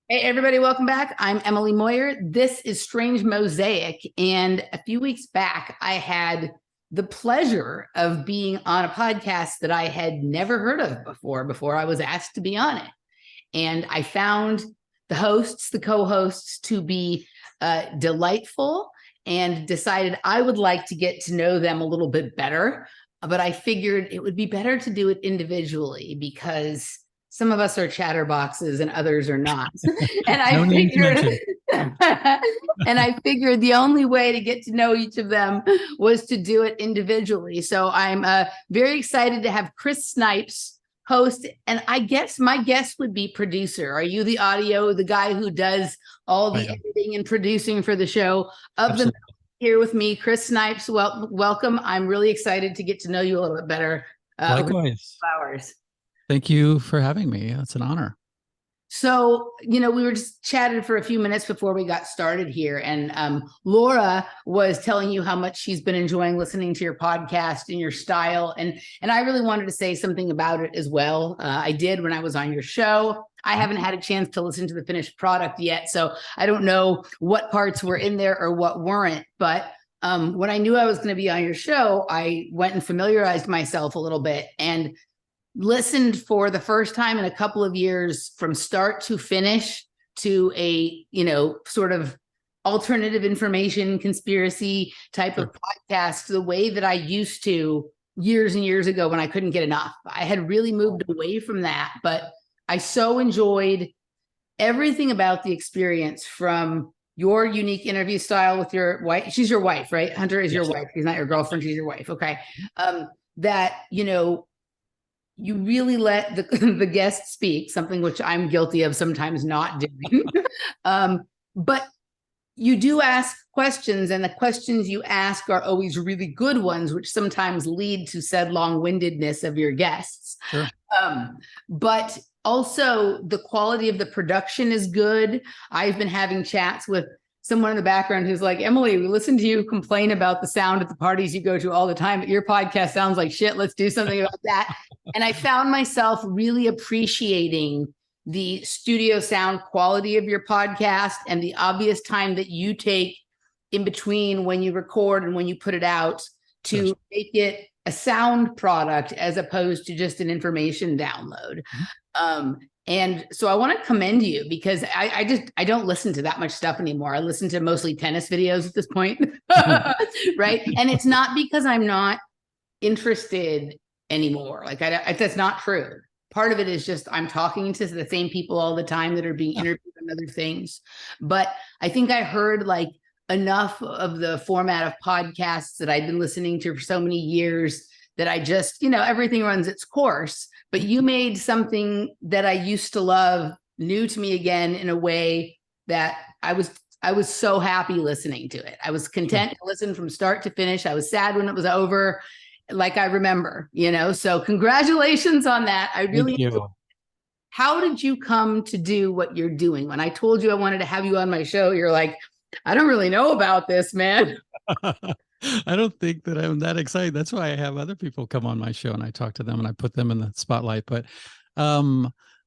Hey, everybody, welcome back. I'm Emily Moyer. This is Strange Mosaic. And a few weeks back, I had the pleasure of being on a podcast that I had never heard of before I was asked to be on it. And I found the hosts, the co-hosts, to be delightful, and decided I would like to get to know them a little bit better. But I figured it would be better to do it individually because some of us are chatterboxes and others are not. And I No name to figured, mention. and I figured the only way to get to know each of them was to do it individually. So I'm very excited to have Chris Snipes host, and I guess my guess would be producer. Are you the audio, the guy who does all the editing and producing for the show? Of the here with me, Chris Snipes. Welcome. I'm really excited to get to know you a little bit better. Likewise. Hours. Thank you for having me. It's an honor. So, we were just chatting for a few minutes before we got started here. And Laura was telling you how much she's been enjoying listening to your podcast and your style. And I really wanted to say something about it as well. I did when I was on your show. I haven't had a chance to listen to the finished product yet, so I don't know what parts were in there or what weren't. But when I knew I was going to be on your show, I went and familiarized myself a little bit and listened for the first time in a couple of years from start to finish to a, sort of alternative information conspiracy type of podcast, the way that I used to years and years ago when I couldn't get enough. I had really moved away from that, but I so enjoyed everything about the experience, from your unique interview style with your wife. She's your wife, right? Hunter is your wife. She's not your girlfriend. She's your wife. Okay. That, you really let the guest speak, something which I'm guilty of sometimes not doing. But you do ask questions, and the questions you ask are always really good ones, which sometimes lead to said long-windedness of your guests. Sure. But also the quality of the production is good. I've been having chats with someone in the background who's like, Emily, we listen to you complain about the sound at the parties you go to all the time, but your podcast sounds like shit. Let's do something about that. And I found myself really appreciating the studio sound quality of your podcast and the obvious time that you take in between when you record and when you put it out to make it a sound product as opposed to just an information download. And so I want to commend you, because I don't listen to that much stuff anymore. I listen to mostly tennis videos at this point. Right. And it's not because I'm not interested anymore. Like that's not true. Part of it is just I'm talking to the same people all the time that are being interviewed on other things. But I think I heard like enough of the format of podcasts that I've been listening to for so many years that I just, everything runs its course. But you made something that I used to love new to me again in a way that I was so happy listening to it. I was content to listen from start to finish. I was sad when it was over, like I remember, so congratulations on that. I really enjoyed it. How did you come to do what you're doing? When I told you I wanted to have you on my show, you're like, I don't really know about this, man. I don't think that I'm that excited. That's why I have other people come on my show and I talk to them and I put them in the spotlight. But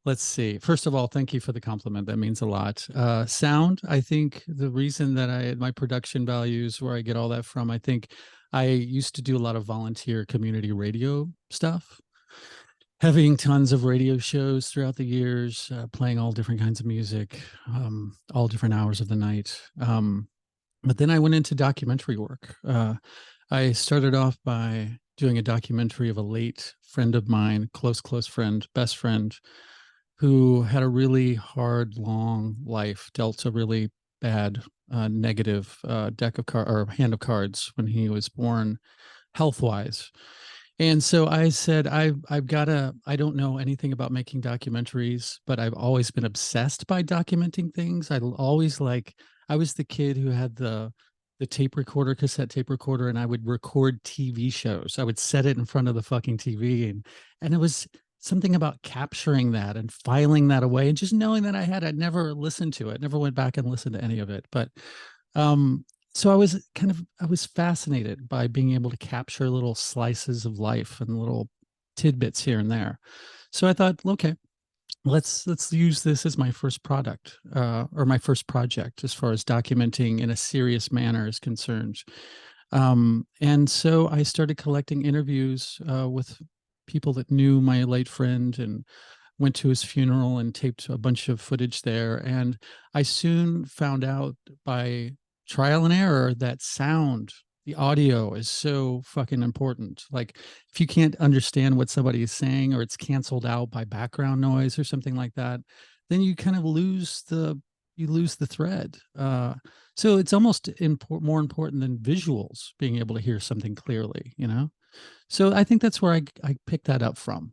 let's see. First of all, thank you for the compliment. That means a lot. Sound, I think the reason that my production values, where I get all that from, I think I used to do a lot of volunteer community radio stuff, having tons of radio shows throughout the years, playing all different kinds of music, all different hours of the night. But then I went into documentary work. I started off by doing a documentary of a late friend of mine, close friend, best friend, who had a really hard, long life, dealt a really bad, negative deck of cards or hand of cards when he was born, health-wise. And so I said, I've got to, I don't know anything about making documentaries, but I've always been obsessed by documenting things. I was the kid who had the tape recorder, cassette tape recorder, and I would record TV shows. I would set it in front of the fucking TV. And it was something about capturing that and filing that away and just knowing that I'd never listened to it, never went back and listened to any of it. But so I was fascinated by being able to capture little slices of life and little tidbits here and there. So I thought, okay, let's use this as my first product, or my first project as far as documenting in a serious manner is concerned. And so I started collecting interviews with people that knew my late friend, and went to his funeral and taped a bunch of footage there. And I soon found out by trial and error that sound, the audio, is so fucking important. Like, if you can't understand what somebody is saying, or it's canceled out by background noise or something like that, then you kind of lose the thread. So it's almost more important than visuals, being able to hear something clearly, you know? So I think that's where I picked that up from.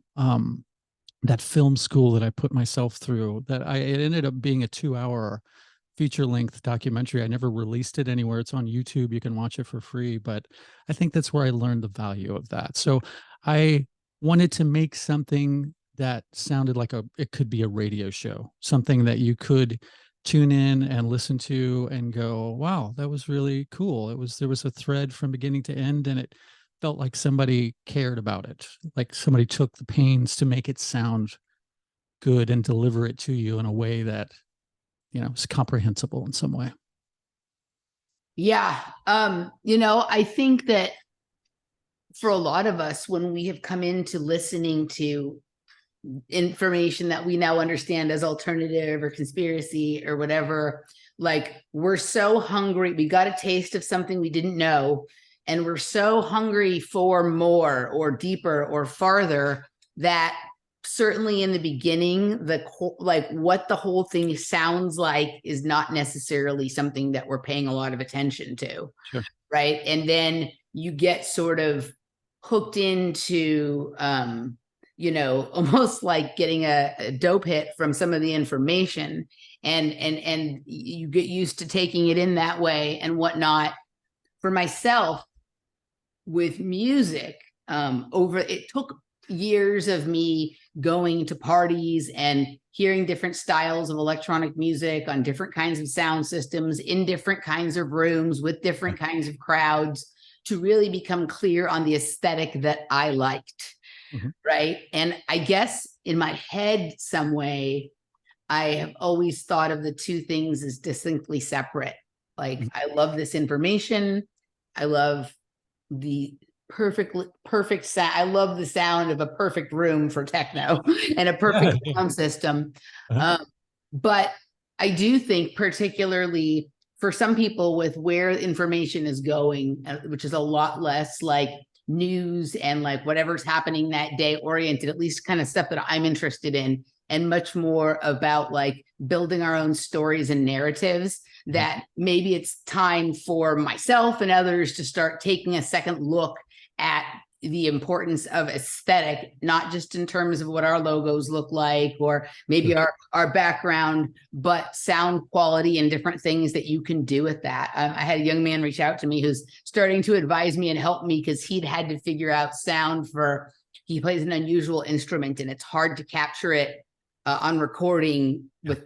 That film school that I put myself through, it ended up being a 2-hour feature-length documentary. I never released it anywhere. It's on YouTube. You can watch it for free, but I think that's where I learned the value of that. So I wanted to make something that sounded like it could be a radio show, something that you could tune in and listen to and go, wow, that was really cool. There was a thread from beginning to end, and it felt like somebody cared about it, like somebody took the pains to make it sound good and deliver it to you in a way that, is comprehensible in some way. Yeah. I think that for a lot of us, when we have come into listening to information that we now understand as alternative or conspiracy or whatever, like, we're so hungry. We got a taste of something we didn't know, and we're so hungry for more or deeper or farther that certainly in the beginning, what the whole thing sounds like is not necessarily something that we're paying a lot of attention to. Sure. Right. And then you get sort of hooked into, almost like getting a dope hit from some of the information, and you get used to taking it in that way and whatnot. For myself, with music, it took years of me going to parties and hearing different styles of electronic music on different kinds of sound systems in different kinds of rooms with different kinds of crowds to really become clear on the aesthetic that I liked. Mm-hmm. Right. And I guess in my head, some way, I have always thought of the two things as distinctly separate. Like, mm-hmm. I love this information. I love the perfect sound. I love the sound of a perfect room for techno and a perfect sound system. Uh-huh. But I do think, particularly for some people, with where information is going, which is a lot less like news and like whatever's happening that day oriented, at least kind of stuff that I'm interested in, and much more about like building our own stories and narratives, that maybe it's time for myself and others to start taking a second look at the importance of aesthetic, not just in terms of what our logos look like or maybe our background, but sound quality and different things that you can do with that. I had a young man reach out to me who's starting to advise me and help me because he'd had to figure out sound he plays an unusual instrument, and it's hard to capture it on recording with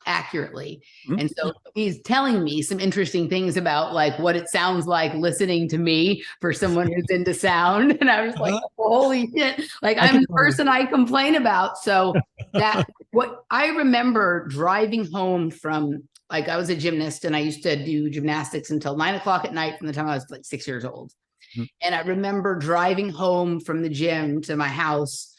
accurately. Mm-hmm. And so he's telling me some interesting things about like what it sounds like listening to me for someone who's into sound. And I was like, holy shit, like I'm the person I complain about. So what I remember driving home from, like, I was a gymnast and I used to do gymnastics until 9:00 at night from the time I was like 6 years old. Mm-hmm. And I remember driving home from the gym to my house,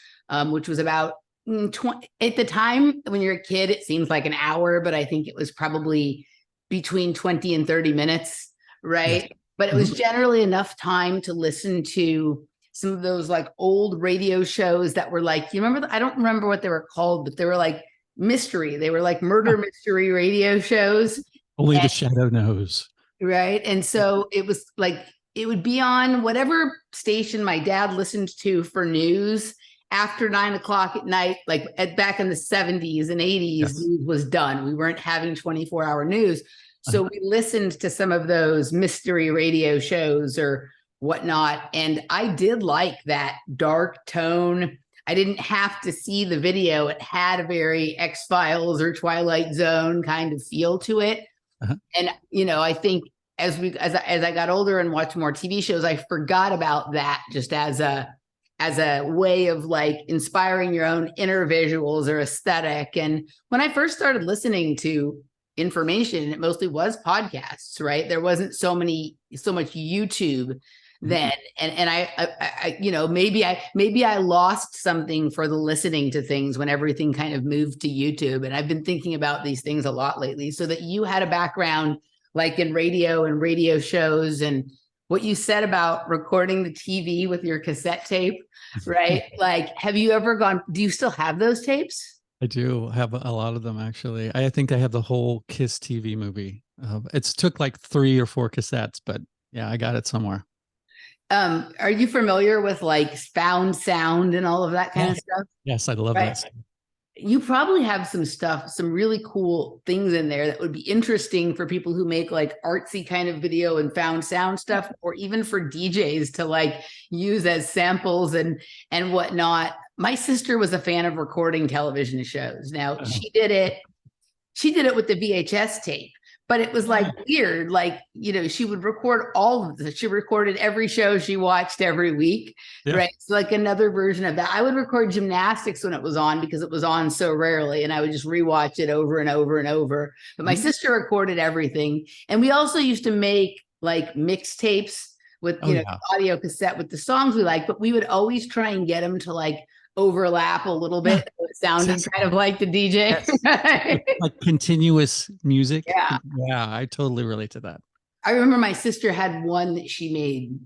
which was about at the time, when you're a kid, it seems like an hour, but I think it was probably between 20 and 30 minutes, right? Yes. But it was generally enough time to listen to some of those like old radio shows that were like, you remember, I don't remember what they were called, but they were like mystery. They were like murder mystery radio shows. Only the shadow knows. Right. And so it was like, it would be on whatever station my dad listened to for news. After 9:00 at night, like back in the 70s and 80s, yes. News was done. We weren't having 24-hour news. So we listened to some of those mystery radio shows or whatnot. And I did like that dark tone. I didn't have to see the video. It had a very X-Files or Twilight Zone kind of feel to it. Uh-huh. And, I think as I got older and watched more TV shows, I forgot about that just as a as a way of like inspiring your own inner visuals or aesthetic. And when I first started listening to information, it mostly was podcasts, right? There wasn't so much YouTube then. And I you know, maybe I lost something for the listening to things when everything kind of moved to YouTube. And I've been thinking about these things a lot lately. So that you had a background like in radio and radio shows, and what you said about recording the TV with your cassette tape, right? Like, have you ever do you still have those tapes? I do have a lot of them, actually. I think I have the whole Kiss TV movie. It's took like 3 or 4 cassettes, but yeah, I got it somewhere. Are you familiar with like found sound and all of that kind of stuff? Yes, I love Right. that. You probably have some really cool things in there that would be interesting for people who make like artsy kind of video and found sound stuff, or even for DJs to like use as samples and whatnot. My sister was a fan of recording television shows. Now she did it with the VHS tape, but it was like weird. Like, you know, she would record she recorded every show she watched every week, right? It's like another version of that. I would record gymnastics when it was on because it was on so rarely, and I would just rewatch it over and over and over. But my sister recorded everything. And we also used to make like mixtapes with, audio cassette with the songs we like, but we would always try and get them to like overlap a little bit. So it sounded kind of like the DJ. Yes. Like continuous music. Yeah. Yeah, I totally relate to that. I remember my sister had one that she made.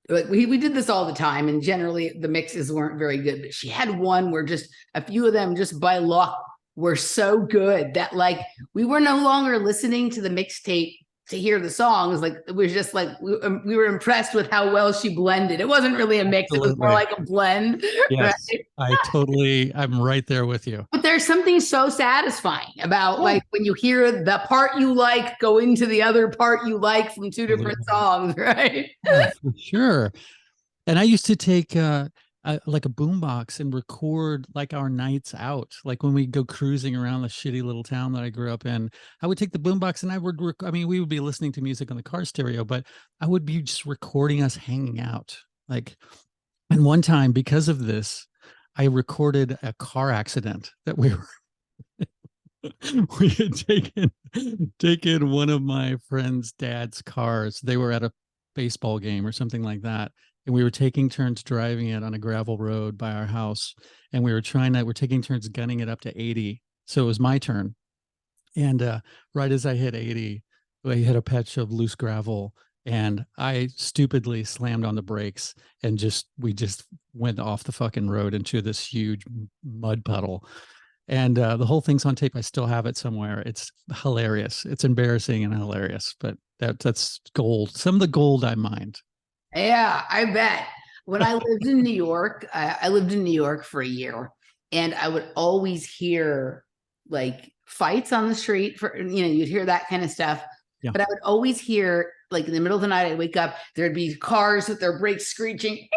Like we did this all the time, and generally the mixes weren't very good, but she had one where just a few of them just by luck were so good that like we were no longer listening to the mixtape to hear the songs. Like it was just like we were impressed with how well she blended. It wasn't really a mix. Absolutely. It was more like a blend. Yes, right? I'm right there with you. But there's something so satisfying about like when you hear the part you like go into the other part you like from 2 different songs, right? Yeah, for sure. And I used to take like a boombox and record like our nights out. Like when we go cruising around the shitty little town that I grew up in, I would take the boombox and I would, we would be listening to music on the car stereo, but I would be just recording us hanging out. Like, and one time because of this, I recorded a car accident that we had taken one of my friend's dad's cars. They were at a baseball game or something like that. And we were taking turns driving it on a gravel road by our house. And we're taking turns gunning it up to 80. So it was my turn. And right as I hit 80, I hit a patch of loose gravel and I stupidly slammed on the brakes and we just went off the fucking road into this huge mud puddle. And the whole thing's on tape. I still have it somewhere. It's hilarious. It's embarrassing and hilarious, but that's gold. Some of the gold I mined. Yeah, I bet. When I lived in New York, I lived in New York for a year, and I would always hear like fights on the street you'd hear that kind of stuff. Yeah. But I would always hear like in the middle of the night, I'd wake up, there'd be cars with their brakes screeching.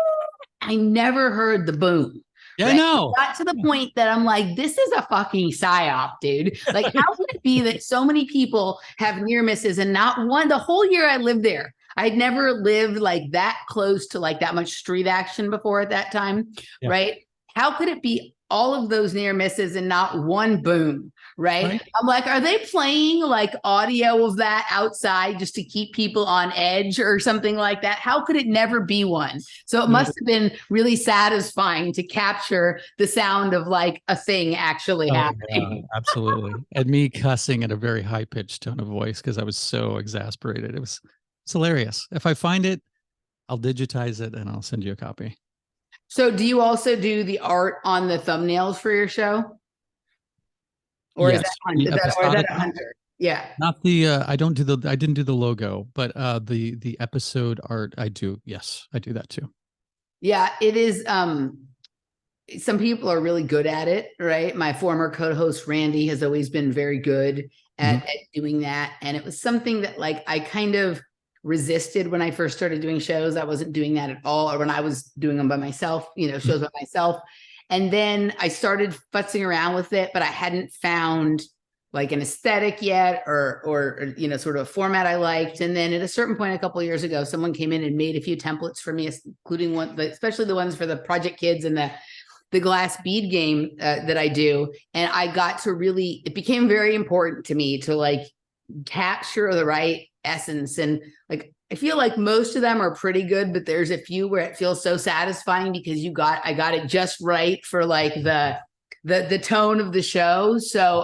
I never heard the boom. Yeah, right? I know. Got to the point that I'm like, this is a fucking psy-op, dude. Like, how could it be that so many people have near misses and not one? The whole year I lived there, I'd never lived like that close to like that much street action before at that time, right? How could it be all of those near misses and not one boom, right? I'm like, are they playing like audio of that outside just to keep people on edge or something like that? How could it never be one? So it must have been really satisfying to capture the sound of like a thing actually happening. Yeah, absolutely. And me cussing at a very high pitched tone of voice because I was so exasperated. It's hilarious. If I find it, I'll digitize it and I'll send you a copy. So do you also do the art on the thumbnails for your show? Or yes. is that a Hunter? Yeah. Not the I didn't do the logo, but the episode art I do. Yes, I do that too. Yeah, it is some people are really good at it, right? My former co-host Randy has always been very good at doing that. And it was something that like I kind of resisted when I first started doing shows. I wasn't doing that at all, or when I was doing them by myself, shows by myself. And then I started futzing around with it, but I hadn't found like an aesthetic yet, or you know, sort of a format I liked. And then at a certain point, a couple of years ago, someone came in and made a few templates for me, including one, especially the ones for the Project Kids and the glass bead game that I do. And I got to really, it became very important to me to like capture the right essence. And like, I feel like most of them are pretty good, but there's a few where it feels so satisfying because I got it just right for like the tone of the show. So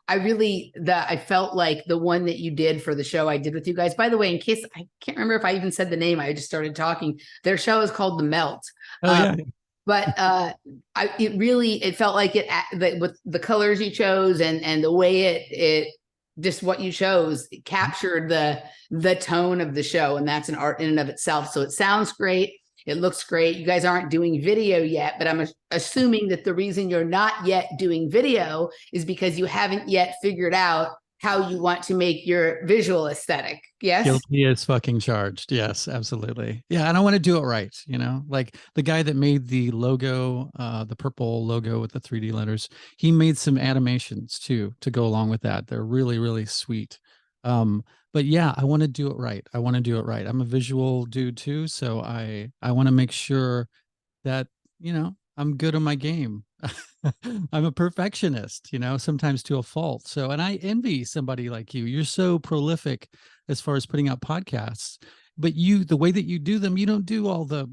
I felt like the one that you did for the show I did with you guys, by the way, in case I can't remember if I even said the name, I just started talking, their show is called The Melt. Oh yeah. But it felt like with the colors you chose and the way it just what you chose, it captured the tone of the show. And that's an art in and of itself. So it sounds great. It looks great. You guys aren't doing video yet, but I'm assuming that the reason you're not yet doing video is because you haven't yet figured out how you want to make your visual aesthetic. Yes. Guilty as fucking charged. Yes, absolutely. Yeah. And I want to do it right. You know, like the guy that made the logo, the purple logo with the 3D letters, he made some animations too, to go along with that. They're really, really sweet. But yeah, I want to do it right. I want to do it right. I'm a visual dude too. So I want to make sure that, you know, I'm good on my game. I'm a perfectionist, you know, sometimes to a fault. So, and I envy somebody like you. You're so prolific as far as putting out podcasts, but the way that you do them, you don't do all the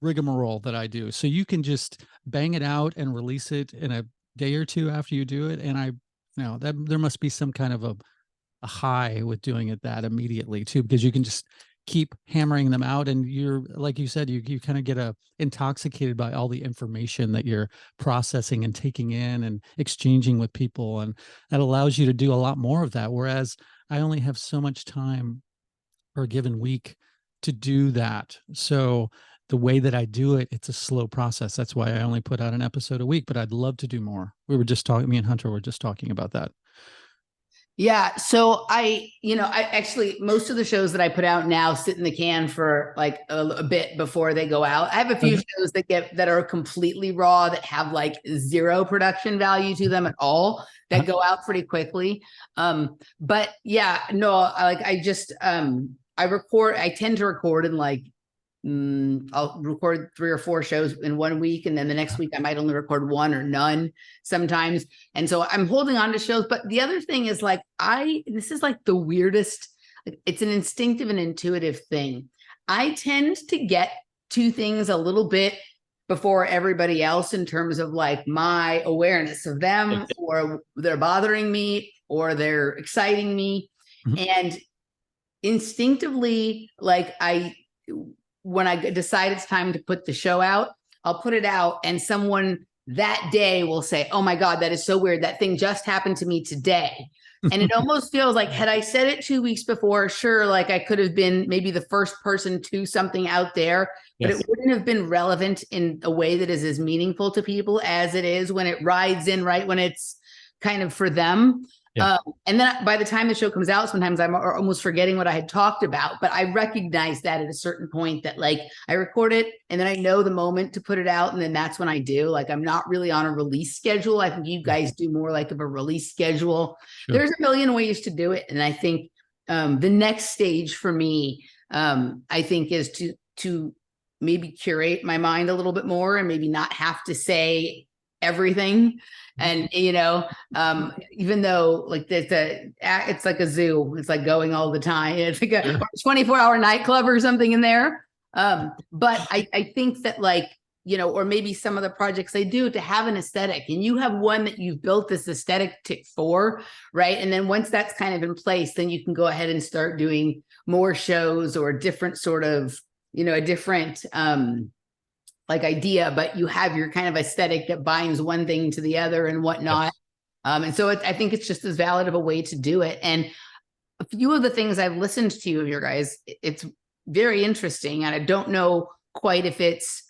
rigmarole that I do. So you can just bang it out and release it in a day or two after you do it. And that there must be some kind of a high with doing it that immediately too, because you can just keep hammering them out, and you're, like you said, you kind of get intoxicated by all the information that you're processing and taking in and exchanging with people, and that allows you to do a lot more of that, whereas I only have so much time per a given week to do that. So the way that I do it, it's a slow process. That's why I only put out an episode a week, but I'd love to do more. Me and Hunter were just talking about that. Yeah. So I actually, most of the shows that I put out now sit in the can for like a bit before they go out. I have a few shows that are completely raw, that have like zero production value to them at all, that go out pretty quickly. But yeah, no, I tend to record in like, I'll record 3 or 4 shows in one week, and then the next week I might only record 1 or none sometimes. And so I'm holding on to shows. But the other thing is like, this is like the weirdest, it's an instinctive and intuitive thing. I tend to get to things a little bit before everybody else in terms of like my awareness of them, or they're bothering me or they're exciting me. And instinctively, like when I decide it's time to put the show out, I'll put it out, and someone that day will say, "Oh my God, that is so weird. That thing just happened to me today." And it almost feels like, had I said it 2 weeks before, sure, like I could have been maybe the first person to something out there, but it wouldn't have been relevant in a way that is as meaningful to people as it is when it rides in right when it's kind of for them. Yeah. And then by the time the show comes out, sometimes I'm almost forgetting what I had talked about, but I recognize that at a certain point that like I record it and then I know the moment to put it out. And then that's when I do. Like, I'm not really on a release schedule. I think you guys do more like of a release schedule. Sure. There's a million ways to do it. And I think the next stage for me, I think, is to maybe curate my mind a little bit more and maybe not have to say everything. And, even though like it's like a zoo, it's like going all the time. It's like a 24-hour nightclub or something in there. But I think that like, or maybe some of the projects I do, to have an aesthetic, and you have one that you've built this aesthetic for, right? And then once that's kind of in place, then you can go ahead and start doing more shows or different sort of, a different, like idea, but you have your kind of aesthetic that binds one thing to the other and whatnot. And so I think it's just as valid of a way to do it. And a few of the things I've listened to you, your guys, it's very interesting. And I don't know quite if it's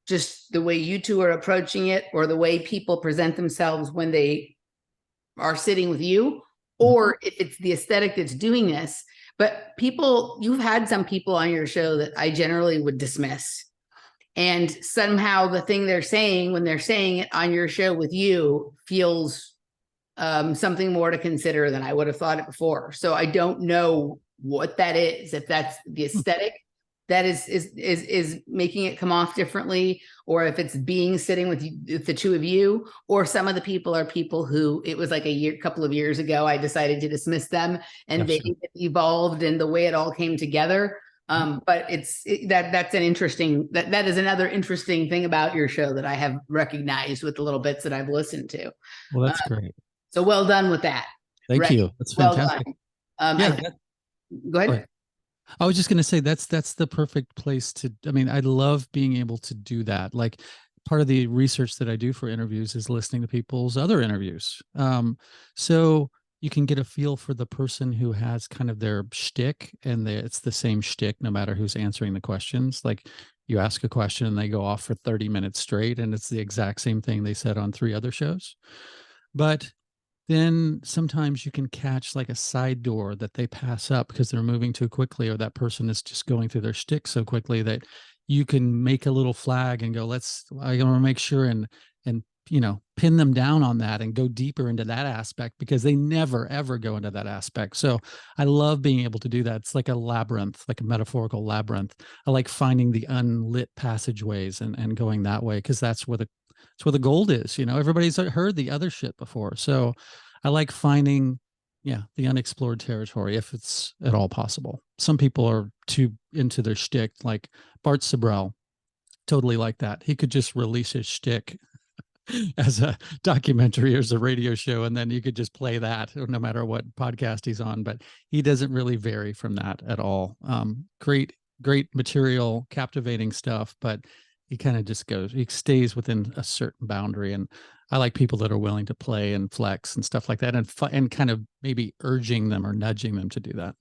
just the way you two are approaching it or the way people present themselves when they are sitting with you, or if it's the aesthetic that's doing this. But you've had some people on your show that I generally would dismiss. And somehow the thing they're saying when they're saying it on your show with you feels something more to consider than I would have thought it before. So I don't know what that is, if that's the aesthetic that is making it come off differently, or if it's being sitting with the two of you, or some of the people are people who it was like couple of years ago, I decided to dismiss them and they evolved in the way it all came together. But that's an interesting, that is another interesting thing about your show that I have recognized with the little bits that I've listened to. Well, that's great. So well done with that. Thank you. That's fantastic. Well done. Go ahead. I was just going to say that's the perfect place to, I mean, I love being able to do that. Like part of the research that I do for interviews is listening to people's other interviews. So you can get a feel for the person who has kind of their shtick, and it's the same shtick no matter who's answering the questions. Like you ask a question and they go off for 30 minutes straight, and it's the exact same thing they said on 3 other shows. But then sometimes you can catch like a side door that they pass up because they're moving too quickly, or that person is just going through their shtick so quickly that you can make a little flag and go, I want to make sure and pin them down on that and go deeper into that aspect, because they never ever go into that aspect. So I love being able to do that. It's like a labyrinth, like a metaphorical labyrinth. I like finding the unlit passageways and going that way, because that's where the gold is. Everybody's heard the other shit before. So I like finding, the unexplored territory, if it's at all possible. Some people are too into their shtick, like Bart Sibrel, totally like that. He could just release his shtick as a documentary or as a radio show, and then you could just play that no matter what podcast he's on. But he doesn't really vary from that at all. Great material, captivating stuff, but he kind of just he stays within a certain boundary. And I like people that are willing to play and flex and stuff like that, and kind of maybe urging them or nudging them to do that.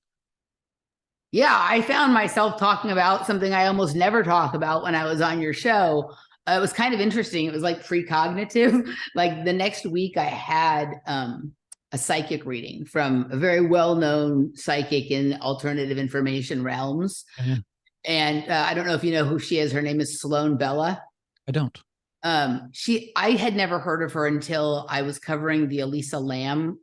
Yeah, I found myself talking about something I almost never talk about when I was on your show. It was kind of interesting. It was like precognitive. Like the next week I had a psychic reading from a very well-known psychic in alternative information realms. Yeah. And I don't know if you know who she is. Her name is Sloan Bella. I don't. I had never heard of her until I was covering the Elisa Lam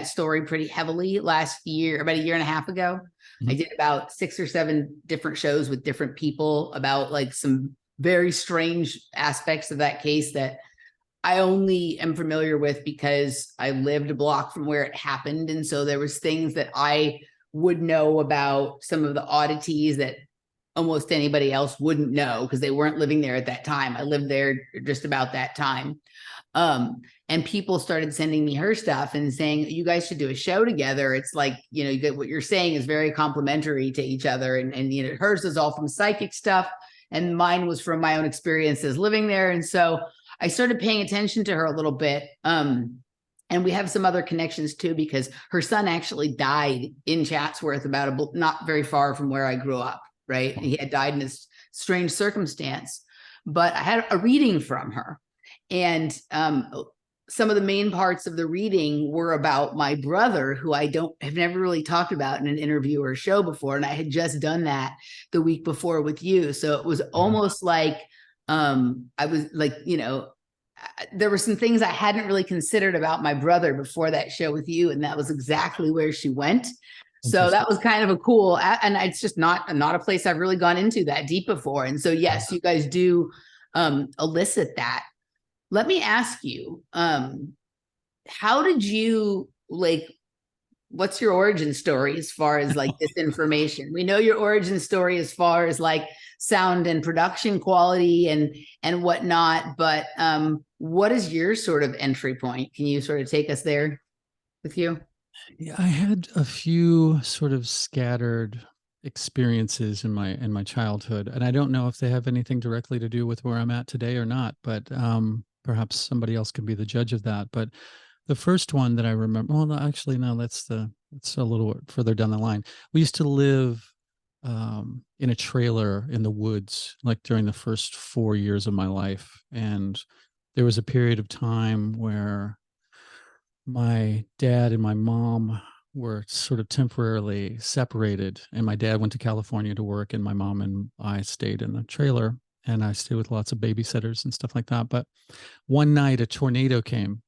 story pretty heavily last year, about a year and a half ago. Mm-hmm. I did about 6 or 7 different shows with different people about like some very strange aspects of that case that I only am familiar with because I lived a block from where it happened. And so there was things that I would know about, some of the oddities that almost anybody else wouldn't know because they weren't living there at that time. I lived there just about that time. And people started sending me her stuff and saying, you guys should do a show together. It's like, you get what you're saying is very complimentary to each other. And hers is all from psychic stuff, and mine was from my own experiences living there. And so I started paying attention to her a little bit. And we have some other connections too, because her son actually died in Chatsworth, not very far from where I grew up. Right. He had died in this strange circumstance, but I had a reading from her. And some of the main parts of the reading were about my brother, who I have never really talked about in an interview or show before. And I had just done that the week before with you. So it was almost like I was like, there were some things I hadn't really considered about my brother before that show with you. And that was exactly where she went. So that was kind of a cool, and it's just not a place I've really gone into that deep before. And so, yes, you guys do elicit that. Let me ask you, how did you, what's your origin story as far as like this information? We know your origin story as far as like sound and production quality and whatnot, but what is your sort of entry point? Can you sort of take us there with you? Yeah, I had a few sort of scattered experiences in my childhood, and I don't know if they have anything directly to do with where I'm at today or not, but perhaps somebody else can be the judge of that. But the first one that I remember, well, no, actually, no, it's a little further down the line. We used to live in a trailer in the woods, like during the first 4 years of my life. And there was a period of time where my dad and my mom were sort of temporarily separated, and my dad went to California to work, and my mom and I stayed in the trailer, and I stayed with lots of babysitters and stuff like that. But one night a tornado came,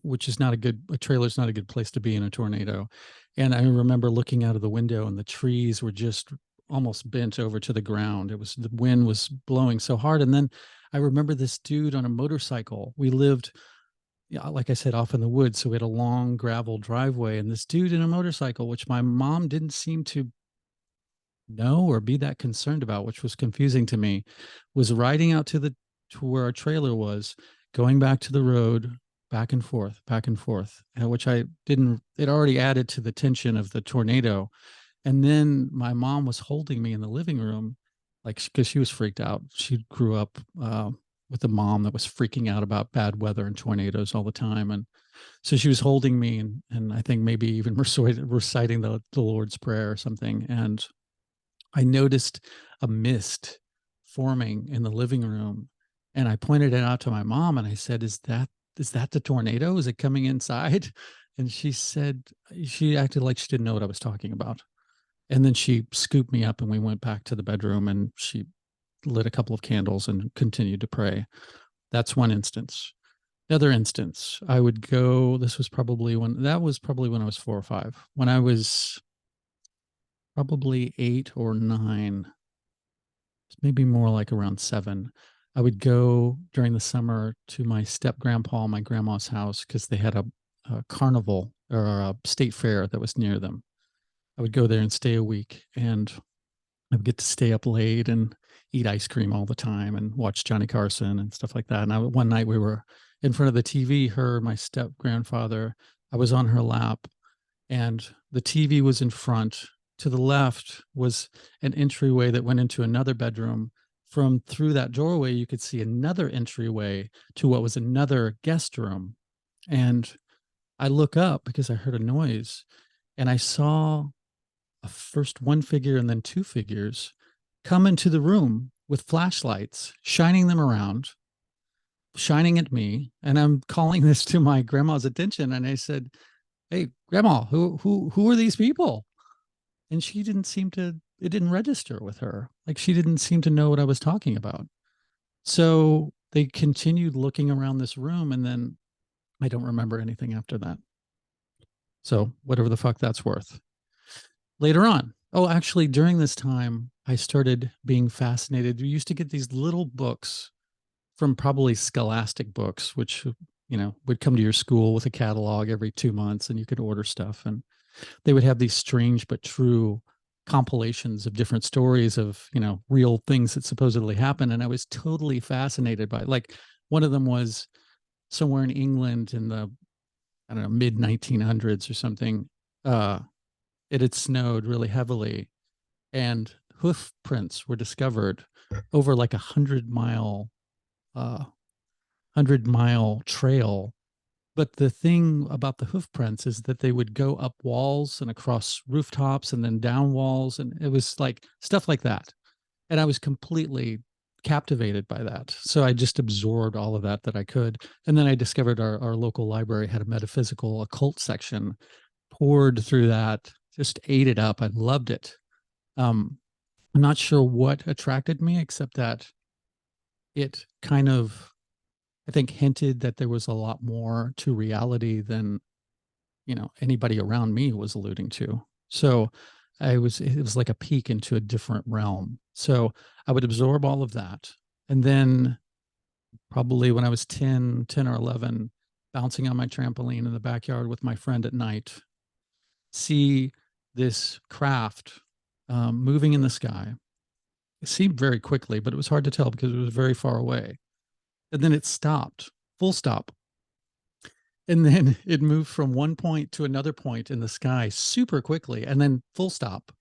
which is not a trailer's not a good place to be in a tornado. And I remember looking out of the window and the trees were just almost bent over to the ground. The wind was blowing so hard. And then I remember this dude on a motorcycle. We lived, yeah, like I said, off in the woods. So we had a long gravel driveway, and this dude in a motorcycle, which my mom didn't seem to know or be that concerned about, which was confusing to me, was riding out to where our trailer was, going back to the road, back and forth, which I didn't, it already added to the tension of the tornado. And then my mom was holding me in the living room, like, because she was freaked out. She grew up with a mom that was freaking out about bad weather and tornadoes all the time. And so she was holding me, and I think maybe even reciting the Lord's Prayer or something. And I noticed a mist forming in the living room. And I pointed it out to my mom and I said, is that the tornado? Is it coming inside? And she said, she acted like she didn't know what I was talking about. And then she scooped me up and we went back to the bedroom and she lit a couple of candles and continued to pray. That's one instance. Another instance, I would go, that was probably when I was 4 or 5. When I was probably 8 or 9, maybe more like around 7, I would go during the summer to my step grandpa and my grandma's house because they had a carnival or a state fair that was near them. I would go there and stay a week, and I would get to stay up late and eat ice cream all the time and watch Johnny Carson and stuff like that. And one night we were in front of the TV, my step grandfather, I was on her lap, and the TV was in front. To the left was an entryway that went into another bedroom. Through that doorway, you could see another entryway to what was another guest room. And I look up because I heard a noise, and I saw first one figure and then 2 figures come into the room with flashlights, shining them around, shining at me. And I'm calling this to my grandma's attention. And I said, "Hey, Grandma, who are these people?" And she didn't it didn't register with her. Like, she didn't seem to know what I was talking about. So they continued looking around this room, and then I don't remember anything after that. So whatever the fuck that's worth. Later on, actually, during this time, I started being fascinated. We used to get these little books from probably Scholastic Books, which, would come to your school with a catalog every 2 months, and you could order stuff. And they would have these strange but true compilations of different stories of, real things that supposedly happened. And I was totally fascinated by it. Like, one of them was somewhere in England in the, I don't know, mid 1900s or something. It had snowed really heavily, and hoof prints were discovered over like 100-mile trail. But the thing about the hoof prints is that they would go up walls and across rooftops and then down walls. And it was like stuff like that. And I was completely captivated by that. So I just absorbed all of that I could. And then I discovered our local library had a metaphysical occult section, poured through that, just ate it up. I loved it. I'm not sure what attracted me, except that it kind of, I think, hinted that there was a lot more to reality than, anybody around me was alluding to. So it was like a peek into a different realm. So I would absorb all of that. And then probably when I was 10 or 11, bouncing on my trampoline in the backyard with my friend at night, see this craft moving in the sky. It seemed very quickly, but it was hard to tell because it was very far away. And then it stopped, full stop. And then it moved from one point to another point in the sky super quickly, and then full stop.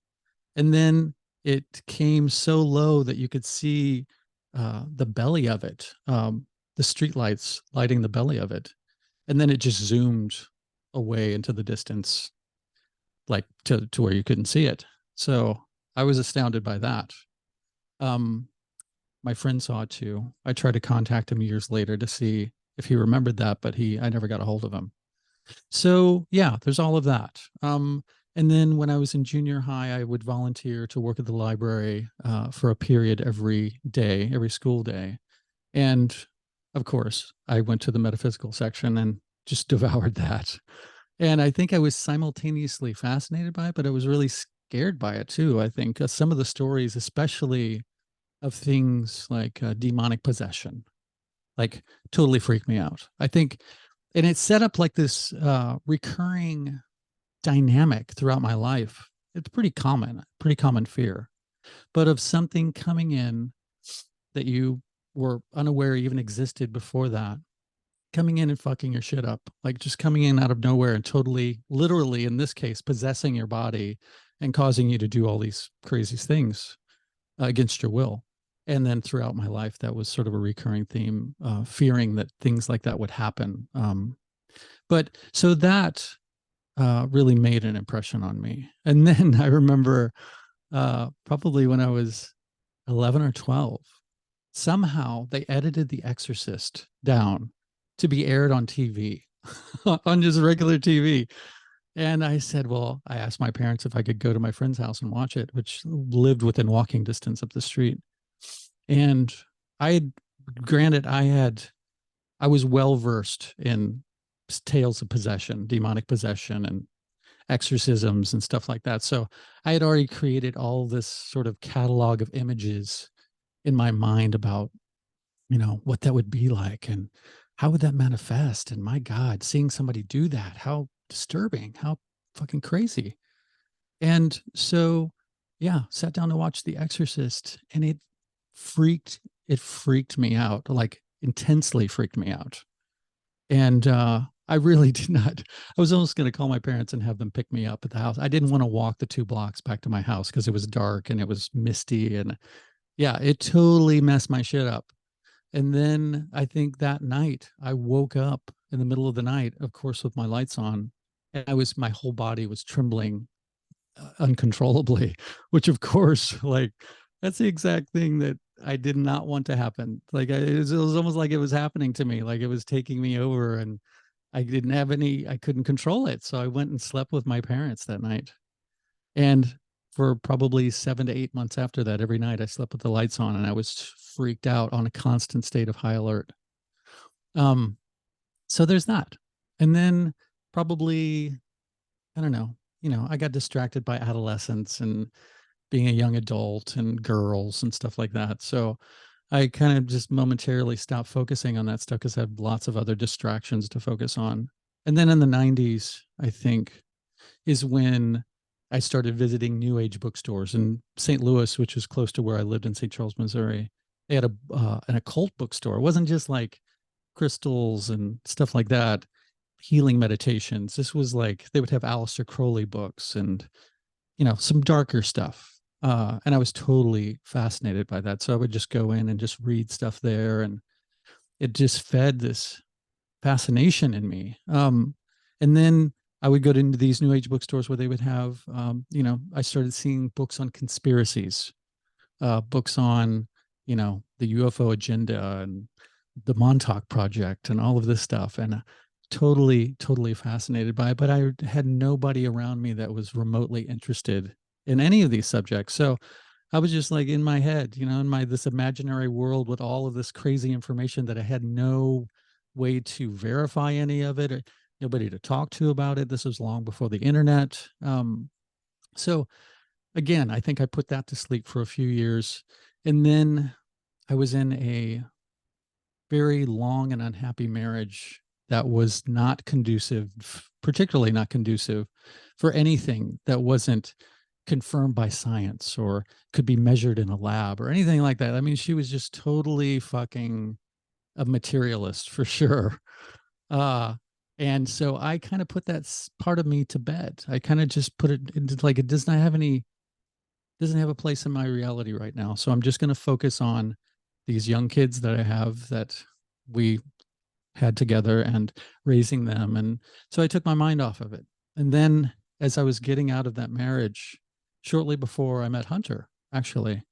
And then it came so low that you could see the belly of it, the streetlights lighting the belly of it. And then it just zoomed away into the distance, like to where you couldn't see it. So I was astounded by that. My friend saw it too. I tried to contact him years later to see if he remembered that, but I never got a hold of him. So yeah, there's all of that. And then when I was in junior high, I would volunteer to work at the library for a period every day, every school day. And of course, I went to the metaphysical section and just devoured that. And I think I was simultaneously fascinated by it, but I was really scared by it too. I think some of the stories, especially of things like demonic possession, like totally freaked me out. I think, and it set up like this recurring dynamic throughout my life. It's pretty common fear, but of something coming in that you were unaware even existed before that, coming in and fucking your shit up, like just coming in out of nowhere and totally, literally in this case, possessing your body and causing you to do all these crazy things against your will. And then throughout my life, that was sort of a recurring theme, fearing that things like that would happen. But so that really made an impression on me. And then I remember probably when I was 11 or 12, somehow they edited The Exorcist down to be aired on TV, on just regular TV. And I said, well, I asked my parents if I could go to my friend's house and watch it, which lived within walking distance up the street. And I had, granted, I was well versed in tales of possession, demonic possession, and exorcisms and stuff like that. So I had already created all this sort of catalog of images in my mind about, what that would be like and how would that manifest. And my God, seeing somebody do that, how disturbing, how fucking crazy. And so, yeah, sat down to watch The Exorcist, and it freaked me out, like intensely freaked me out. And I really did not. I was almost going to call my parents and have them pick me up at the house. I didn't want to walk the 2 blocks back to my house because it was dark and it was misty. And yeah, it totally messed my shit up. And then I think that night I woke up in the middle of the night, of course, with my lights on, and my whole body was trembling uncontrollably, which of course, like, that's the exact thing that I did not want to happen. Like it was almost like it was happening to me, like it was taking me over, and I couldn't control it. So I went and slept with my parents that night. And for probably 7 to 8 months after that, every night I slept with the lights on, and I was freaked out, on a constant state of high alert. So there's that. And then probably, I don't know, I got distracted by adolescence and being a young adult and girls and stuff like that. So I kind of just momentarily stopped focusing on that stuff because I had lots of other distractions to focus on. And then in the 90s, I think, is when I started visiting New Age bookstores in St. Louis, which is close to where I lived in St. Charles, Missouri. They had an occult bookstore. It wasn't just like crystals and stuff like that, healing meditations. This was like, they would have Aleister Crowley books and, some darker stuff. And I was totally fascinated by that. So I would just go in and just read stuff there, and it just fed this fascination in me. And then I would go into these New Age bookstores where they would have, I started seeing books on conspiracies, books on, the UFO agenda and the Montauk Project and all of this stuff. And totally, totally fascinated by it. But I had nobody around me that was remotely interested in any of these subjects. So I was just like in my head, in this imaginary world with all of this crazy information that I had no way to verify any of it, or nobody to talk to about it. This was long before the internet. So again, I think I put that to sleep for a few years. And then I was in a very long and unhappy marriage that was not conducive, particularly not conducive for anything that wasn't confirmed by science or could be measured in a lab or anything like that. I mean, she was just totally fucking a materialist for sure. And so I kind of put that part of me to bed. I kind of just put it into, like, it doesn't have a place in my reality right now. So I'm just going to focus on these young kids that I have that we had together and raising them. And so I took my mind off of it. And then as I was getting out of that marriage, shortly before I met Hunter, actually,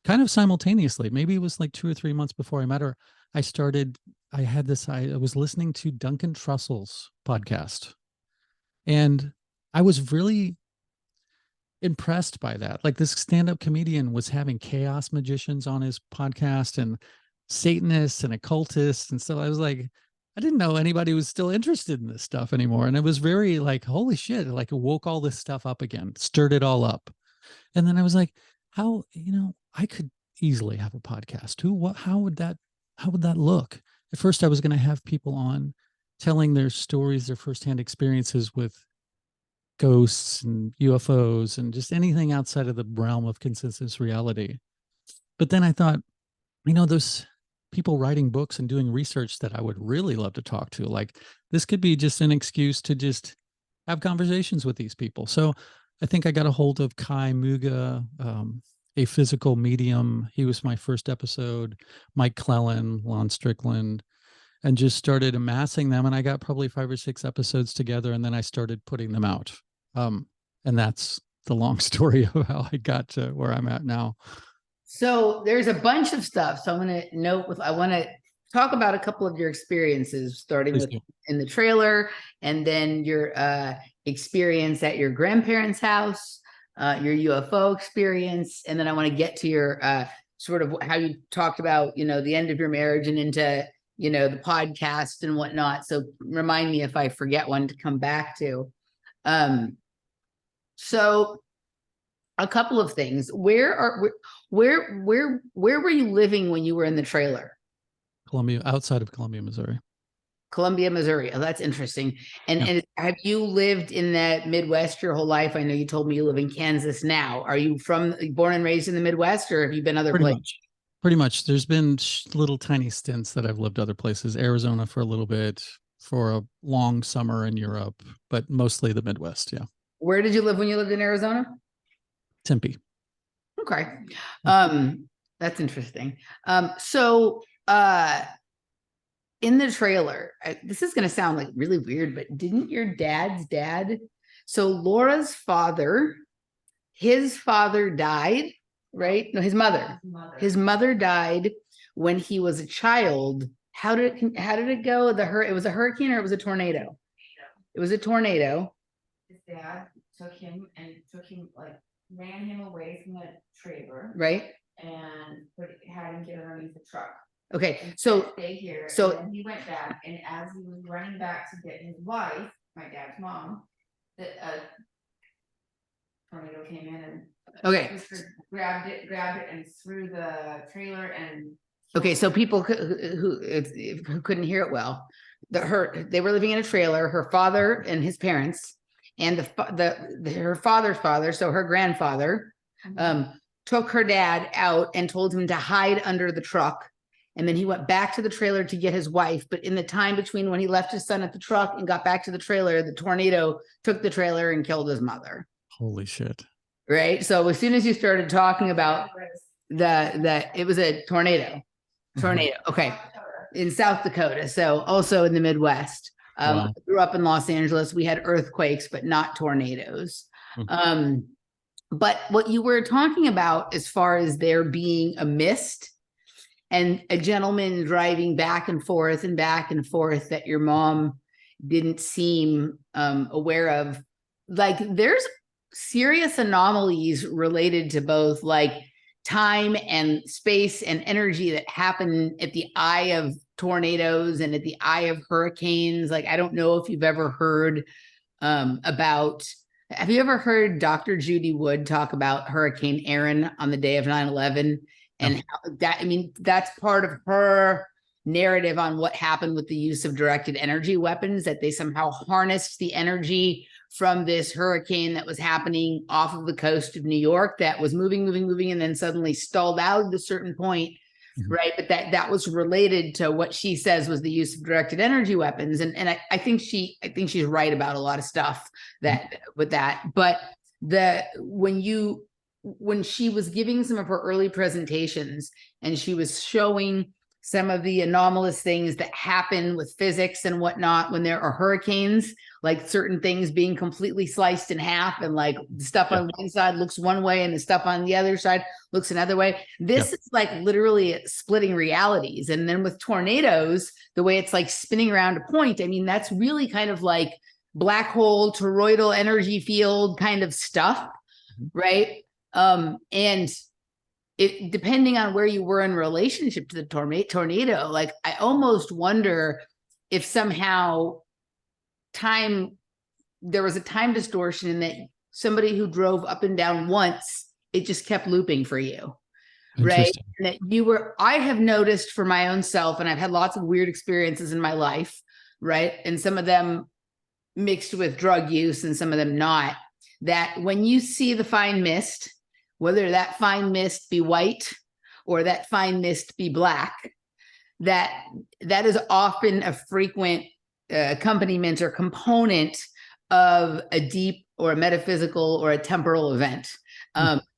kind of simultaneously, maybe it was like 2 or 3 months before I met her, I was listening to Duncan Trussell's podcast. And I was really impressed by that. Like, this stand-up comedian was having chaos magicians on his podcast and Satanists and occultists and stuff. I was like, I didn't know anybody was still interested in this stuff anymore. And it was very like, holy shit, like it woke all this stuff up again, stirred it all up. And then I was like, how, I could easily have a podcast. How would that look? At first I was going to have people on telling their stories, their firsthand experiences with ghosts and UFOs and just anything outside of the realm of consensus reality. But then I thought, those people writing books and doing research that I would really love to talk to, like this could be just an excuse to just have conversations with these people. So I think I got a hold of Kai Muga, a physical medium. He was my first episode, Mike Clellan, Lon Strickland, and just started amassing them. And I got probably 5 or 6 episodes together, and then I started putting them out. And that's the long story of how I got to where I'm at now. So there's a bunch of stuff. So I'm going to I want to talk about a couple of your experiences, starting with in the trailer, and then your experience at your grandparents' house, your UFO experience. And then I want to get to your sort of how you talked about, the end of your marriage and into, the podcast and whatnot. So remind me if I forget one to come back to. So a couple of things. Where were you living when you were in the trailer? Columbia, outside of Columbia, Missouri. Columbia, Missouri. Oh, that's interesting. And have you lived in that Midwest your whole life? I know you told me you live in Kansas now. Are you born and raised in the Midwest, or have you been other places? Pretty much. There's been little tiny stints that I've lived other places. Arizona for a little bit, for a long summer in Europe, but mostly the Midwest. Yeah. Where did you live when you lived in Arizona? Tempe. Okay. That's interesting. So in the trailer, this is going to sound like really weird, but didn't your dad's dad? So Laura's father, his father died, right? No, his mother. His mother died when he was a child. How did it go? It was a hurricane, or it was a tornado? It was a tornado. His dad took him like ran him away from the trailer, right? And had him get underneath the truck. Okay, so stay here. So and then he went back, and as he was running back to get his wife, my dad's mom, that tornado came in and okay, grabbed it and threw the trailer and. Okay, so people who couldn't hear it well, they were living in a trailer. Her father and his parents, and her father's father, so her grandfather, took her dad out and told him to hide under the truck. And then he went back to the trailer to get his wife. But in the time between when he left his son at the truck and got back to the trailer, the tornado took the trailer and killed his mother. Holy shit. Right. So as soon as you started talking about it was a tornado. Okay. In South Dakota. So also in the Midwest. Wow. I grew up in Los Angeles. We had earthquakes, but not tornadoes. But what you were talking about as far as there being a mist and a gentleman driving back and forth that your mom didn't seem aware of, like there's serious anomalies related to both like time and space and energy that happen at the eye of tornadoes and at the eye of hurricanes. Like, I don't know if you've ever heard have you ever heard Dr. Judy Wood talk about Hurricane Aaron on the day of 9/11? And that's part of her narrative on what happened with the use of directed energy weapons, that they somehow harnessed the energy from this hurricane that was happening off of the coast of New York that was moving, and then suddenly stalled out at a certain point, right? But that was related to what she says was the use of directed energy weapons. And I think she's right about a lot of stuff with that. But when she was giving some of her early presentations and she was showing some of the anomalous things that happen with physics and whatnot when there are hurricanes, like certain things being completely sliced in half, and like stuff on one side looks one way and the stuff on the other side looks another way. This is like literally splitting realities. And then with tornadoes, the way it's like spinning around a point, I mean, that's really kind of like black hole, toroidal energy field kind of stuff, right? And it, depending on where you were in relationship to the tornado, like I almost wonder if somehow there was a time distortion in that somebody who drove up and down once, it just kept looping for you. Right. And that I have noticed for my own self, and I've had lots of weird experiences in my life, right? And some of them mixed with drug use and some of them not, that when you see the fine mist, whether that fine mist be white or that fine mist be black, that is often a frequent accompaniment or component of a deep or a metaphysical or a temporal event.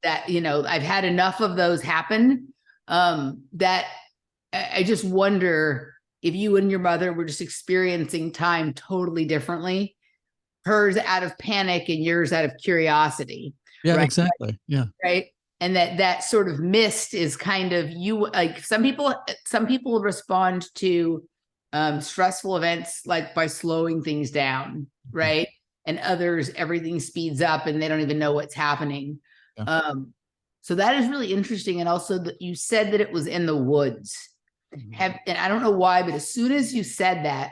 That, you know, I've had enough of those happen that I just wonder if you and your mother were just experiencing time totally differently, hers out of panic and yours out of curiosity. Yeah, right? exactly. Yeah. Right. And that sort of mist is kind of like some people respond to stressful events like by slowing things down. Right. And others, everything speeds up and they don't even know what's happening. Yeah. So that is really interesting. And also that you said that it was in the woods. And I don't know why, but as soon as you said that,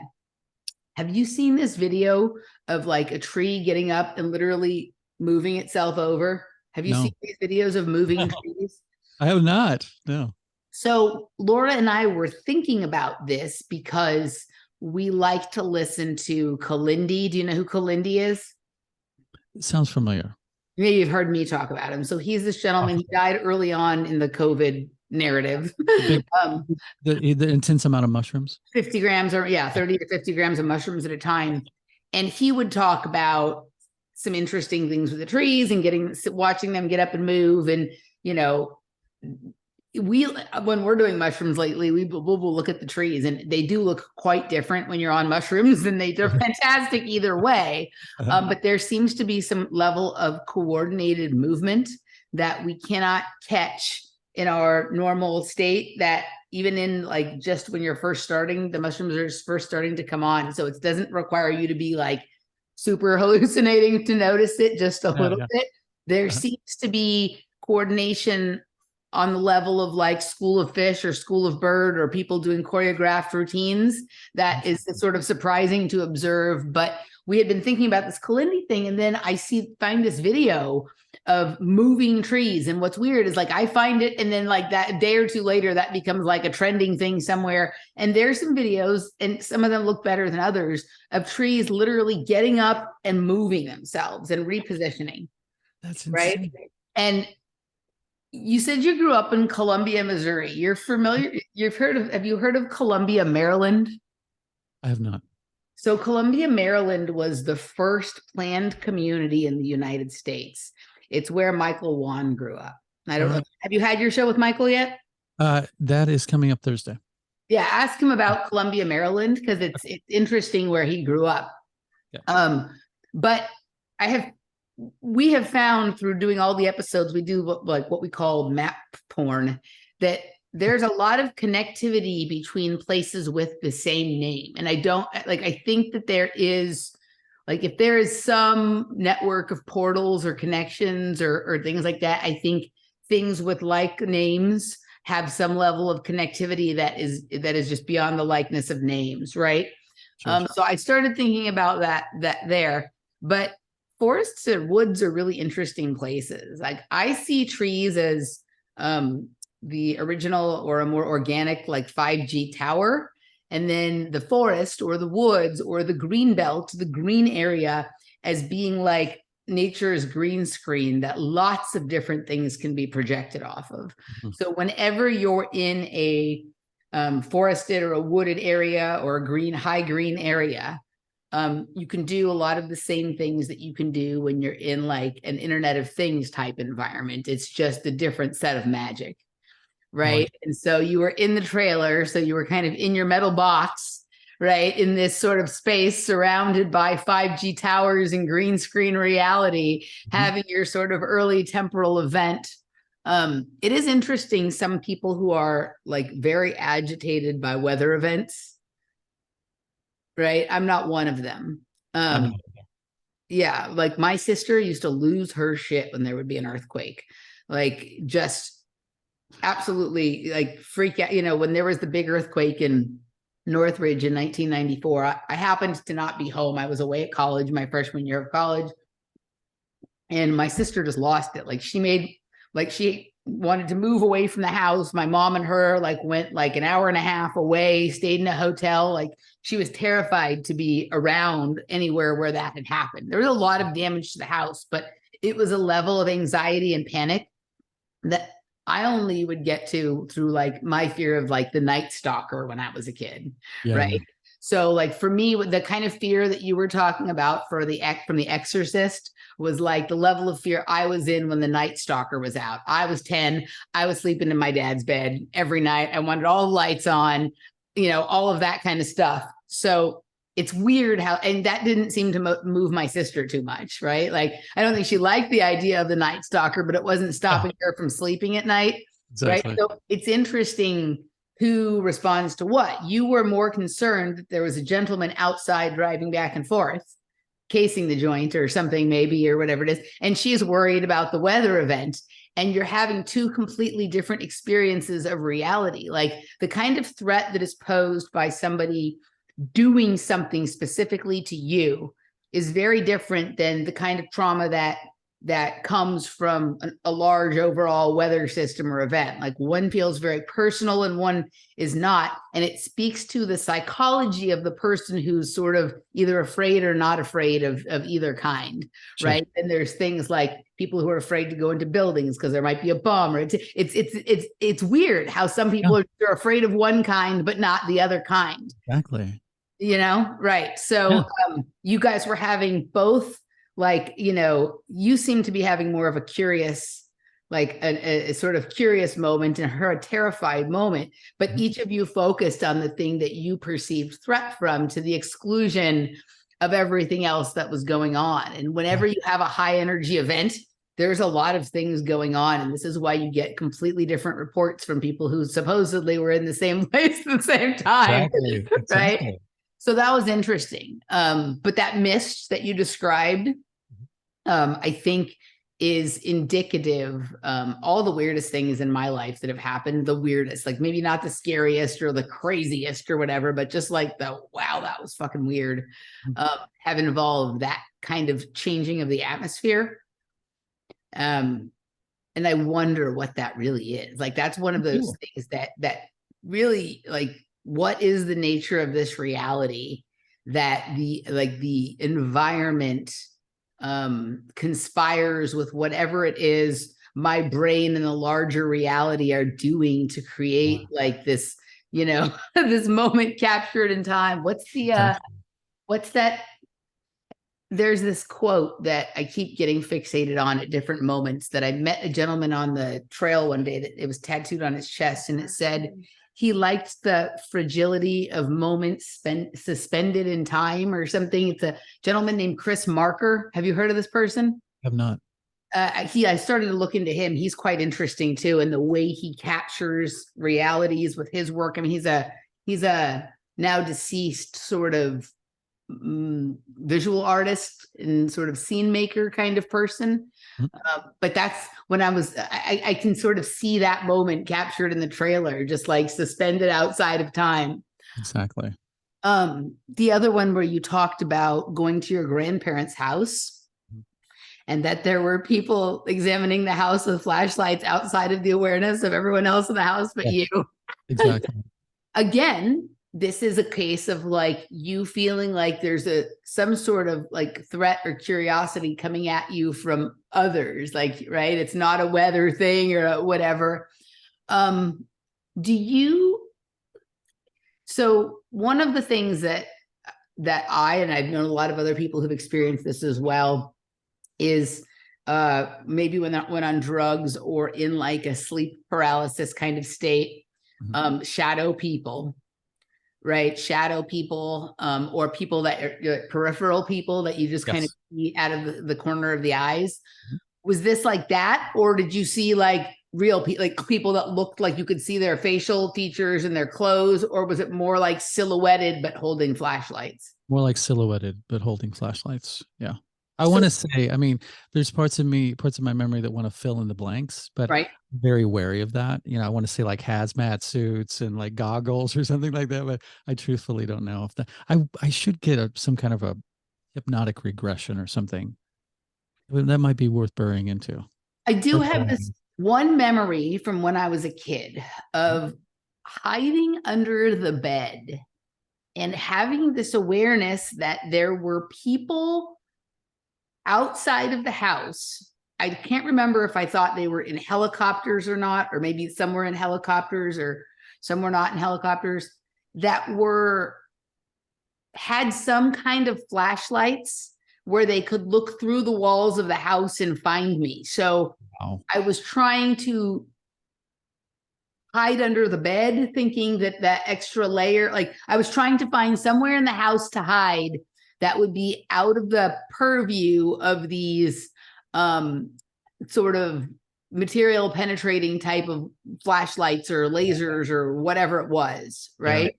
have you seen this video of like a tree getting up and literally moving itself over? Have you seen these videos of moving trees? I have not. No. So Laura and I were thinking about this because we like to listen to Kalindi. Do you know who Kalindi is? It sounds familiar. Maybe you've heard me talk about him. So he's this gentleman. He died early on in the COVID narrative. The intense amount of mushrooms. 50 grams or 30 to 50 grams of mushrooms at a time. And he would talk about some interesting things with the trees and watching them get up and move. And, you know, when we're doing mushrooms lately, we'll look at the trees and they do look quite different when you're on mushrooms, and they're fantastic either way. But there seems to be some level of coordinated movement that we cannot catch in our normal state, that even in like just when you're first starting, the mushrooms are just first starting to come on. So it doesn't require you to be like super hallucinating to notice it, just a little bit. There seems to be coordination on the level of like School of Fish or School of Bird or people doing choreographed routines. That is sort of surprising to observe. But we had been thinking about this Kalindi thing, and then I find this video of moving trees. And what's weird is like I find it, and then like that a day or two later, that becomes like a trending thing somewhere. And there's some videos, and some of them look better than others, of trees literally getting up and moving themselves and repositioning. That's insane. Right. And you said you grew up in Columbia, Missouri. You're familiar. Have you heard of Columbia, Maryland? I have not. So Columbia, Maryland was the first planned community in the United States. It's where Michael Wan grew up. I don't know. Have you had your show with Michael yet? That is coming up Thursday. Yeah, ask him about Columbia, Maryland, because it's interesting where he grew up. Yeah. But we have found through doing all the episodes, we do like what we call map porn, that there's a lot of connectivity between places with the same name. And I think that there is, like, if there is some network of portals or connections or things like that, I think things with like names have some level of connectivity that is just beyond the likeness of names, right? Sure. So I started thinking about that there, but forests and woods are really interesting places. Like I see trees as the original or a more organic, like 5G tower. And then the forest or the woods or the green belt, the green area, as being like nature's green screen that lots of different things can be projected off of. Mm-hmm. So whenever you're in a forested or a wooded area or a high green area, you can do a lot of the same things that you can do when you're in like an Internet of Things type environment. It's just a different set of magic. Right. And so you were in the trailer. So you were kind of in your metal box, right, in this sort of space surrounded by 5G towers and green screen reality, having your sort of early temporal event. It is interesting. Some people who are like very agitated by weather events. Right. I'm not one of them. Yeah. Like my sister used to lose her shit when there would be an earthquake, like just absolutely like freak out, when there was the big earthquake in Northridge in 1994. I happened to not be home. I was away at college, my freshman year of college. And my sister just lost it. Like she wanted to move away from the house. My mom and her like went like an hour and a half away, stayed in a hotel. Like she was terrified to be around anywhere where that had happened. There was a lot of damage to the house, but it was a level of anxiety and panic that I only would get to through like my fear of like the night stalker when I was a kid. Yeah. Right. So like for me, the kind of fear that you were talking about from The Exorcist was like the level of fear I was in when the Night Stalker was out. I was 10. I was sleeping in my dad's bed every night. I wanted all the lights on, all of that kind of stuff. So it's weird how, and that didn't seem to move my sister too much, right? Like, I don't think she liked the idea of the Night Stalker, but it wasn't stopping her from sleeping at night. Exactly. Right. So it's interesting who responds to what. You were more concerned that there was a gentleman outside driving back and forth, casing the joint or something maybe, or whatever it is. And she's worried about the weather event. And you're having two completely different experiences of reality. Like the kind of threat that is posed by somebody doing something specifically to you is very different than the kind of trauma that comes from a large overall weather system or event. Like one feels very personal and one is not. And it speaks to the psychology of the person who's sort of either afraid or not afraid of either kind. Sure. Right. And there's things like people who are afraid to go into buildings because there might be a bomb, or it's weird how some people are afraid of one kind, but not the other kind. Exactly. Right. So you guys were having both. Like, you seem to be having more of a curious, like a sort of curious moment, and her a terrified moment, but each of you focused on the thing that you perceived threat from to the exclusion of everything else that was going on. And whenever you have a high energy event, there's a lot of things going on. And this is why you get completely different reports from people who supposedly were in the same place at the same time. Exactly. Right. So that was interesting. But that mist that you described, I think is indicative. All the weirdest things in my life that have happened, the weirdest, like maybe not the scariest or the craziest or whatever, but just like wow, that was fucking weird, have involved that kind of changing of the atmosphere. And I wonder what that really is. Like, that's one of those things that really, like, what is the nature of this reality that the environment conspires with whatever it is my brain and the larger reality are doing to create like this, this moment captured in time. What's that? There's this quote that I keep getting fixated on at different moments, that I met a gentleman on the trail one day that it was tattooed on his chest, and it said he liked the fragility of moments suspended in time or something. It's a gentleman named Chris Marker. Have you heard of this person? I have not. I started to look into him. He's quite interesting too, and the way he captures realities with his work. I mean, he's a now deceased sort of visual artist and sort of scene maker kind of person. But that's when I can sort of see that moment captured in the trailer, just like suspended outside of time. Exactly. The other one where you talked about going to your grandparents' house and that there were people examining the house with flashlights outside of the awareness of everyone else in the house but you. Exactly. Again, this is a case of like you feeling like there's some sort of like threat or curiosity coming at you from others, like, right? It's not a weather thing or whatever. So one of the things that and I've known a lot of other people who've experienced this as well, is maybe when on drugs or in like a sleep paralysis kind of state, shadow people. Right. Shadow people, or people that are peripheral people that you just kind of see out of the corner of the eyes. Was this like that? Or did you see like real people, like people that looked like you could see their facial features and their clothes? Or was it more like silhouetted, but holding flashlights? More like silhouetted, but holding flashlights. Yeah. I want to say, I mean, there's parts of my memory that want to fill in the blanks, but Right. I'm very wary of that. You know, I want to say like hazmat suits and like goggles or something like that, but I truthfully don't know if that. I should get some kind of a hypnotic regression or something. That might be worth burying into. I do have this one memory from when I was a kid of hiding under the bed and having this awareness that there were people outside of the house. I can't remember if I thought they were in helicopters or not, or maybe some were in helicopters or some were not in helicopters, that had some kind of flashlights where they could look through the walls of the house and find me. So Wow. I was trying to hide under the bed, thinking that that extra layer, like I was trying to find somewhere in the house to hide that would be out of the purview of these sort of material penetrating type of flashlights or lasers or whatever it was, right?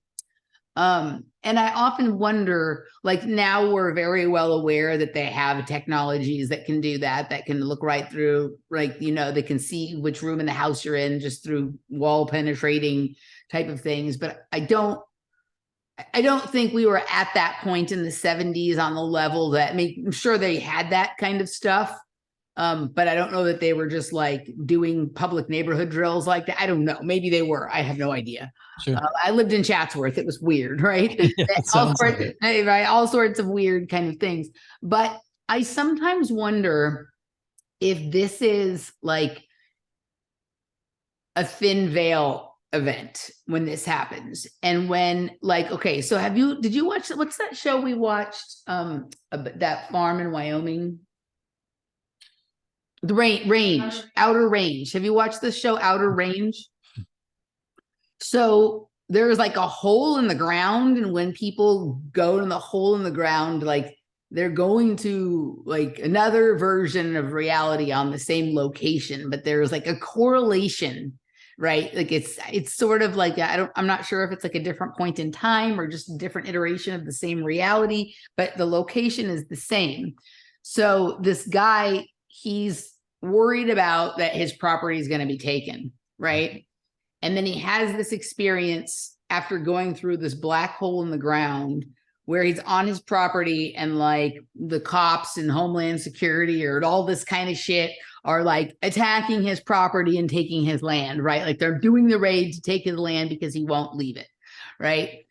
And I often wonder, like now we're very well aware that they have technologies that can do that, that can look right through, like, you know, they can see which room in the house you're in just through wall penetrating type of things. But I don't think we were at that point in the 70s on the level that, I mean, I'm sure they had that kind of stuff. But I don't know that they were just like doing public neighborhood drills like that. I don't know. Maybe they were. I have no idea. Sure. I lived in Chatsworth. It was weird, right? Yeah, all sorts of weird kind of things. But I sometimes wonder if this is like a thin veil event when this happens. And when like, okay, so did you watch, what's that show we watched? That farm in Wyoming? The range, Outer Range. Have you watched this show, Outer Range? So there's like a hole in the ground, and when people go in the hole in the ground, like they're going to like another version of reality on the same location, but there's like a correlation, right? Like it's sort of like, I'm not sure if it's like a different point in time or just a different iteration of the same reality, but the location is the same. So this guy, he's worried about that his property is going to be taken, right? And then he has this experience after going through this black hole in the ground where he's on his property and like the cops and Homeland Security or all this kind of shit are like attacking his property and taking his land, right? Like they're doing the raid to take his land because he won't leave it, right?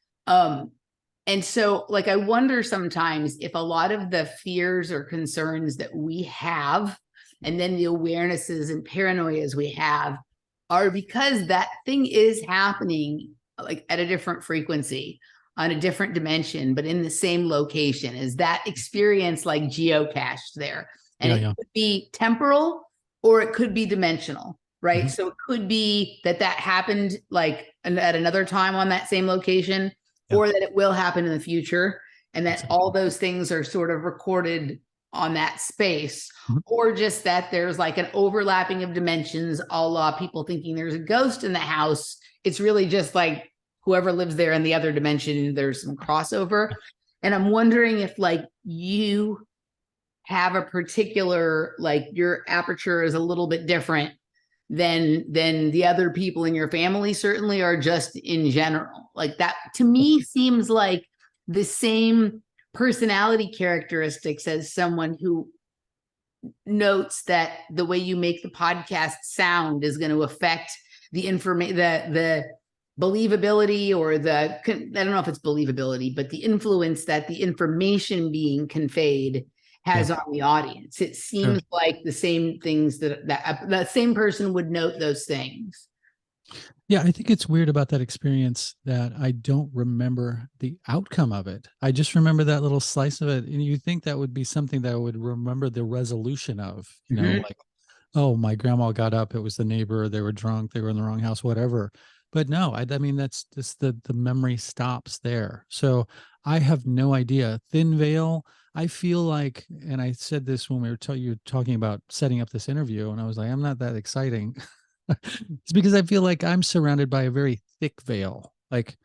And so like, I wonder sometimes if a lot of the fears or concerns that we have, and then the awarenesses and paranoias we have, are because that thing is happening like at a different frequency, on a different dimension, but in the same location. Is that experience like geocached there? And it could be temporal or it could be dimensional, right? Mm-hmm. So it could be that happened like at another time on that same location, or that it will happen in the future, and that all those things are sort of recorded on that space, or just that there's like an overlapping of dimensions, a la people thinking there's a ghost in the house. It's really just like whoever lives there in the other dimension, there's some crossover. And I'm wondering if like you have a particular, like your aperture is a little bit different than the other people in your family, certainly, or just in general. Like that to me seems like the same personality characteristics as someone who notes that the way you make the podcast sound is going to affect the information, the believability, or I don't know if it's believability, but the influence that the information being conveyed has on the audience. It seems like the same things that same person would note those things. Yeah, I think it's weird about that experience that I don't remember the outcome of it. I just remember that little slice of it. And you think that would be something that I would remember the resolution of, you know, like, oh, my grandma got up, it was the neighbor, they were drunk, they were in the wrong house, whatever. But no, I mean, that's just the memory stops there. So I have no idea. Thin veil, I feel like, and I said this when we were you were talking about setting up this interview, and I was like, I'm not that exciting. It's because I feel like I'm surrounded by a very thick veil. Like,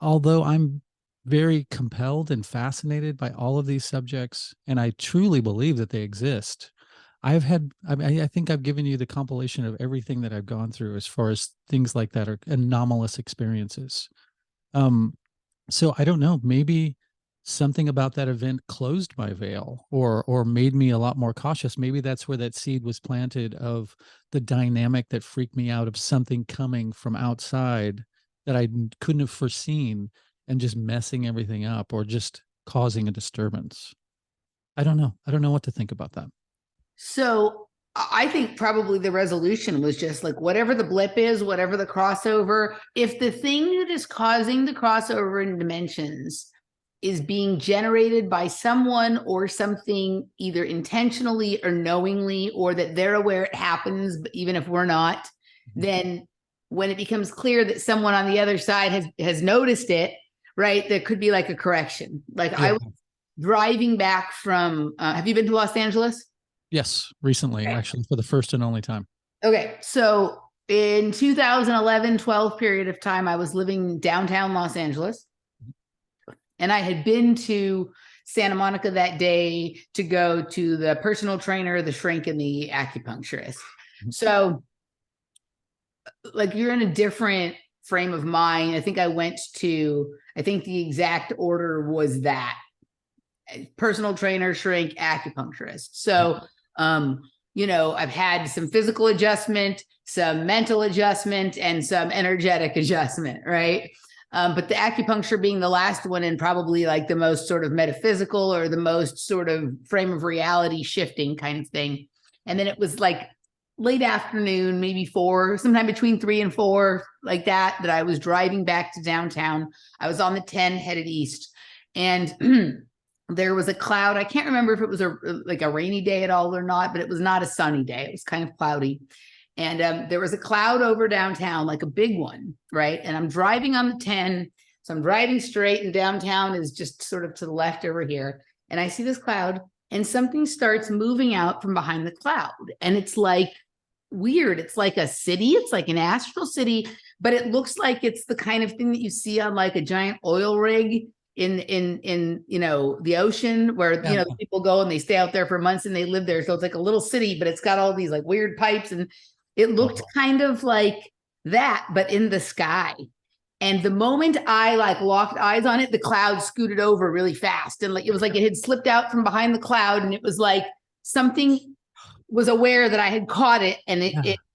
although I'm very compelled and fascinated by all of these subjects, and I truly believe that they exist. I think I've given you the compilation of everything that I've gone through as far as things like that are anomalous experiences. So I don't know, maybe something about that event closed my veil or made me a lot more cautious. Maybe that's where that seed was planted of the dynamic that freaked me out of something coming from outside that I couldn't have foreseen and just messing everything up or just causing a disturbance. I don't know. I don't know what to think about that. So I think probably the resolution was just like whatever the blip is, whatever the crossover, if the thing that is causing the crossover in dimensions is being generated by someone or something either intentionally or knowingly, or that they're aware it happens, but even if we're not, then when it becomes clear that someone on the other side has noticed it, right, there could be like a correction. Like I was driving back from, have you been to Los Angeles? Yes, recently, actually, for the first and only time. Okay, so in 2011-12 period of time, I was living in downtown Los Angeles. And I had been to Santa Monica that day to go to the personal trainer, the shrink, and the acupuncturist. So, like, you're in a different frame of mind. I think the exact order was that personal trainer, shrink, acupuncturist. So, I've had some physical adjustment, some mental adjustment, and some energetic adjustment, right? But the acupuncture being the last one and probably like the most sort of metaphysical or the most sort of frame of reality shifting kind of thing. And then it was like late afternoon, maybe 4, sometime between 3 and 4, like that I was driving back to downtown. I was on the 10 headed east, and there was a cloud. I can't remember if it was a rainy day at all or not, but it was not a sunny day. It was kind of cloudy. And there was a cloud over downtown, like a big one, right? And I'm driving on the 10. So I'm driving straight, and downtown is just sort of to the left over here. And I see this cloud, and something starts moving out from behind the cloud. And it's like weird. It's like a city. It's like an astral city, but it looks like it's the kind of thing that you see on like a giant oil rig in the ocean where people go and they stay out there for months and they live there. So it's like a little city, but it's got all these like weird pipes, and it looked kind of like that, but in the sky. And the moment I like locked eyes on it, the cloud scooted over really fast, and like it was like it had slipped out from behind the cloud, and it was like something was aware that I had caught it, and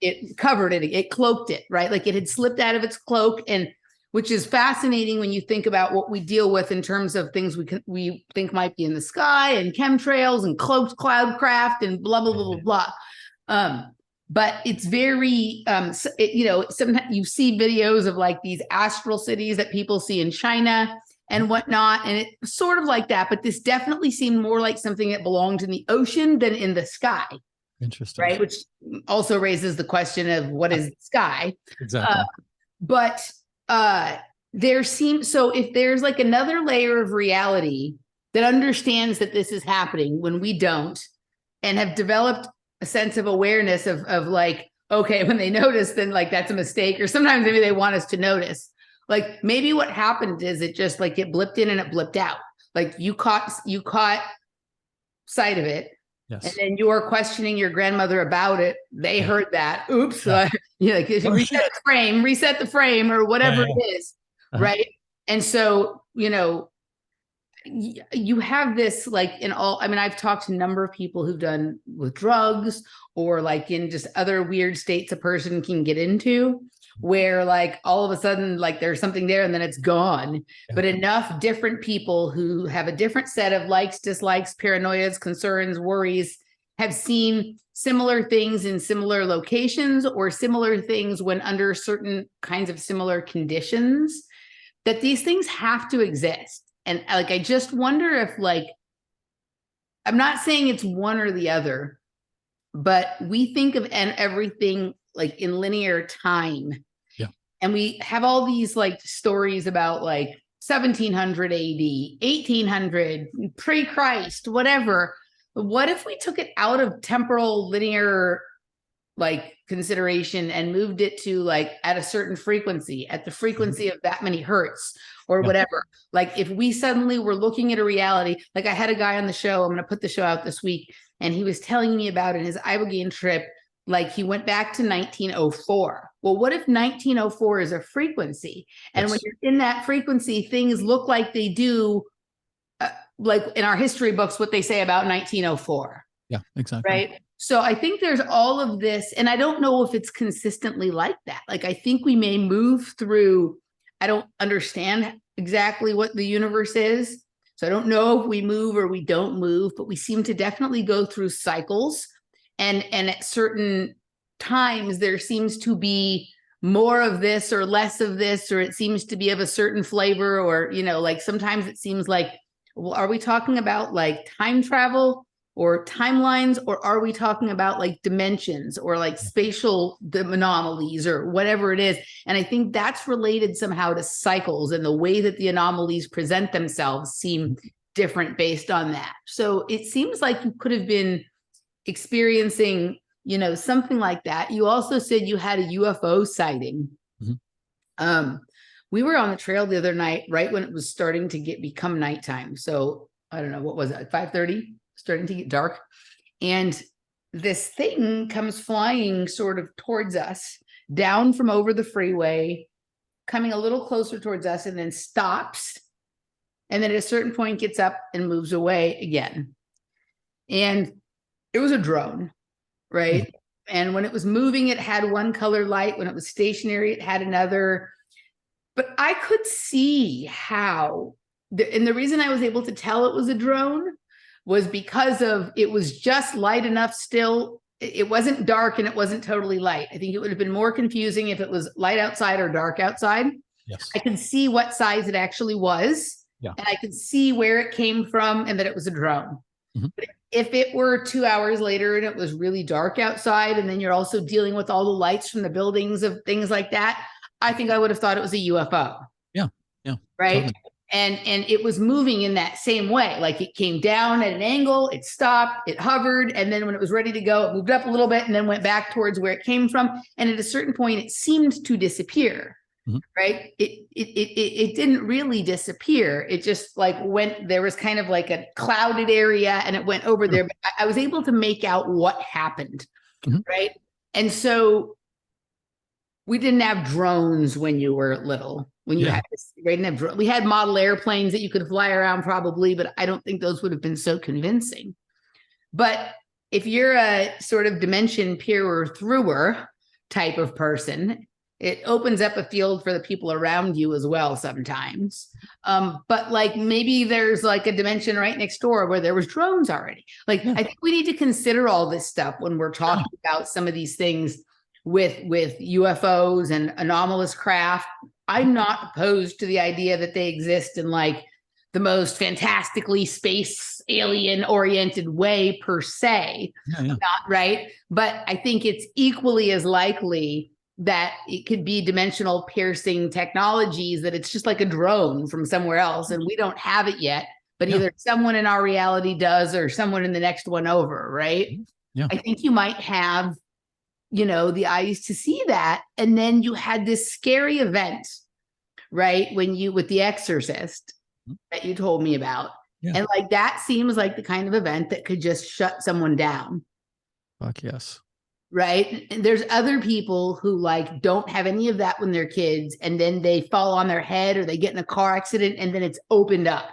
it covered it, it cloaked it, right? Like it had slipped out of its cloak, and which is fascinating when you think about what we deal with in terms of things we think might be in the sky, and chemtrails and cloaked cloud craft and blah, blah, blah, blah, blah. But it's very, sometimes you see videos of like these astral cities that people see in China and whatnot. And it's sort of like that, but this definitely seemed more like something that belonged in the ocean than in the sky. Interesting. Right. Which also raises the question of what is the sky? Exactly. So if there's like another layer of reality that understands that this is happening when we don't, and have developed a sense of awareness of like, okay, when they notice, then like that's a mistake, or sometimes maybe they want us to notice. Like maybe what happened is it just like it blipped in and it blipped out. Like you caught sight of it. Yes. And then you were questioning your grandmother about it. They heard that. Oops. Like reset the frame or whatever it is. Right. And so, you have this like I've talked to a number of people who've done with drugs or like in just other weird states a person can get into where like all of a sudden like there's something there and then it's gone. But enough different people who have a different set of likes, dislikes, paranoias, concerns, worries have seen similar things in similar locations or similar things when under certain kinds of similar conditions, that these things have to exist. And like, I just wonder if like, I'm not saying it's one or the other, but we think of everything like in linear time. Yeah. And we have all these like stories about like 1700 AD, 1800, pre-Christ, whatever. But what if we took it out of temporal linear like consideration and moved it to like at a certain frequency, at the frequency of that many hertz or Yeah. whatever. Like if we suddenly were looking at a reality, like I had a guy on the show, I'm going to put the show out this week, and he was telling me about in his Ibogaine trip, like he went back to 1904. Well, what if 1904 is a frequency? And when Yes. you're in that frequency, things look like they do, like in our history books, what they say about 1904. Yeah, exactly. Right. So I think there's all of this, and I don't know if it's consistently like that. Like, I think we may move through, I don't understand exactly what the universe is. So I don't know if we move or we don't move, but we seem to definitely go through cycles. And at certain times, there seems to be more of this or less of this, or it seems to be of a certain flavor, or, you know, like sometimes it seems like, well, are we talking about like time travel or timelines, or are we talking about like dimensions or like spatial anomalies or whatever it is? And I think that's related somehow to cycles, and the way that the anomalies present themselves seem different based on that. So it seems like you could have been experiencing, you know, something like that. You also said you had a UFO sighting. Mhm. We were on the trail the other night, right when it was starting to become nighttime. So I don't know, what was it, 5:30? Starting to get dark. And this thing comes flying sort of towards us, down from over the freeway, coming a little closer towards us, and then stops. And then at a certain point gets up and moves away again. And it was a drone, right? And when it was moving, it had one color light. When it was stationary, it had another. But I could see how, and the reason I was able to tell it was a drone was because of, it was just light enough still. It wasn't dark and it wasn't totally light. I think it would have been more confusing if it was light outside or dark outside. Yes. I could see what size it actually was. Yeah. And I could see where it came from and that it was a drone. Mhm. But if it were 2 hours later and it was really dark outside, and then you're also dealing with all the lights from the buildings of things like that, I think I would have thought it was a UFO. Yeah. Yeah. Right. Totally. And it was moving in that same way. Like it came down at an angle, it stopped, it hovered, and then when it was ready to go, it moved up a little bit and then went back towards where it came from. And at a certain point, it seemed to disappear. Mhm. Right. It didn't really disappear. It just like went, there was kind of like a clouded area and it went over there. But I was able to make out what happened. Mhm. Right. And so we didn't have drones when you were little. When you Yeah. had this, we didn't have we had model airplanes that you could fly around probably, but I don't think those would have been so convincing. But if you're a sort of dimension peerer througher type of person, it opens up a field for the people around you as well sometimes. But like maybe there's like a dimension right next door where there was drones already. Like Yeah. I think we need to consider all this stuff when we're talking about some of these things with UFOs and anomalous craft. I'm not opposed to the idea that they exist in like the most fantastically space alien oriented way per se. Yeah. Yeah. Not right. But I think it's equally as likely that it could be dimensional piercing technologies, that it's just like a drone from somewhere else and we don't have it yet, but Yeah. either someone in our reality does or someone in the next one over, right? Yeah. I think you might have, you know, the eyes to see that. And then you had this scary event, right? When you, with The Exorcist that you told me about. Yeah. And like, that seems like the kind of event that could just shut someone down. Fuck yes. Right. And there's other people who like don't have any of that when they're kids, and then they fall on their head or they get in a car accident and then it's opened up.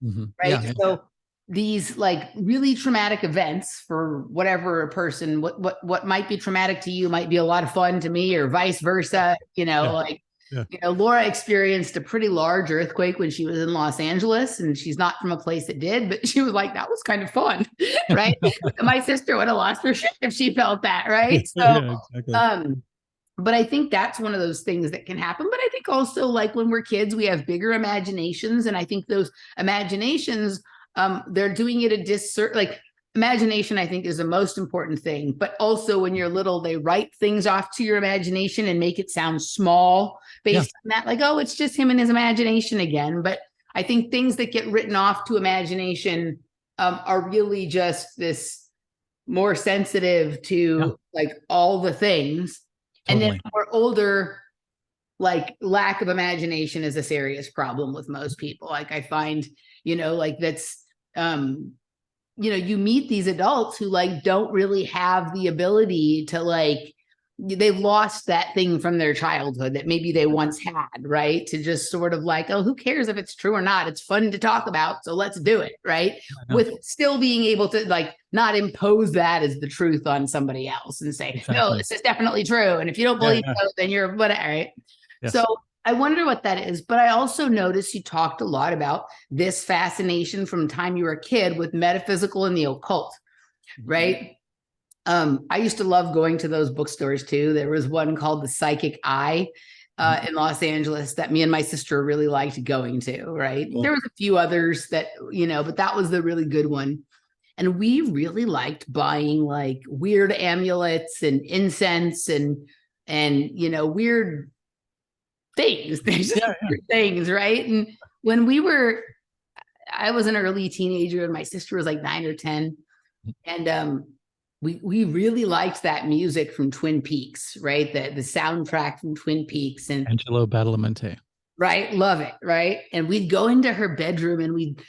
Mhm. Right. Yeah. Yeah. So these like really traumatic events for whatever a person, what might be traumatic to you might be a lot of fun to me, or vice versa. You know, Yeah. like, Yeah. you know, Laura experienced a pretty large earthquake when she was in Los Angeles, and she's not from a place that did, but she was like, that was kind of fun. Right. My sister would have lost her shit if she felt that. Right. So, Yeah, exactly. but I think that's one of those things that can happen. But I think also like when we're kids, we have bigger imaginations. And I think those imaginations, they're doing it a disservice. Like imagination, I think, is the most important thing. But also when you're little, they write things off to your imagination and make it sound small based on that. Like, oh, it's just him and his imagination again. But I think things that get written off to imagination are really just this more sensitive to like all the things. And then Totally. when we're older, like lack of imagination is a serious problem with most people. Like I find, like that's, you meet these adults who like don't really have the ability to like, they've lost that thing from their childhood that maybe they once had, right? To just sort of like, oh, who cares if it's true or not? It's fun to talk about, so let's do it, right? With still being able to like not impose that as the truth on somebody else and say, no, this is definitely true. And if you don't believe so, then you're whatever, right? Yes. So I wonder what that is. But I also noticed you talked a lot about this fascination from the time you were a kid with metaphysical and the occult, right? I used to love going to those bookstores too. There was one called The Psychic Eye in Los Angeles that me and my sister really liked going to, right? There was a few others that, but that was the really good one. And we really liked buying like weird amulets and incense and weird things. There's just weird things, right? And when I was an early teenager and my sister was like 9 or 10. And we really liked that music from Twin Peaks, right? The soundtrack from Twin Peaks and Angelo Badalamenti. Right. Love it. Right. And we'd go into her bedroom and we'd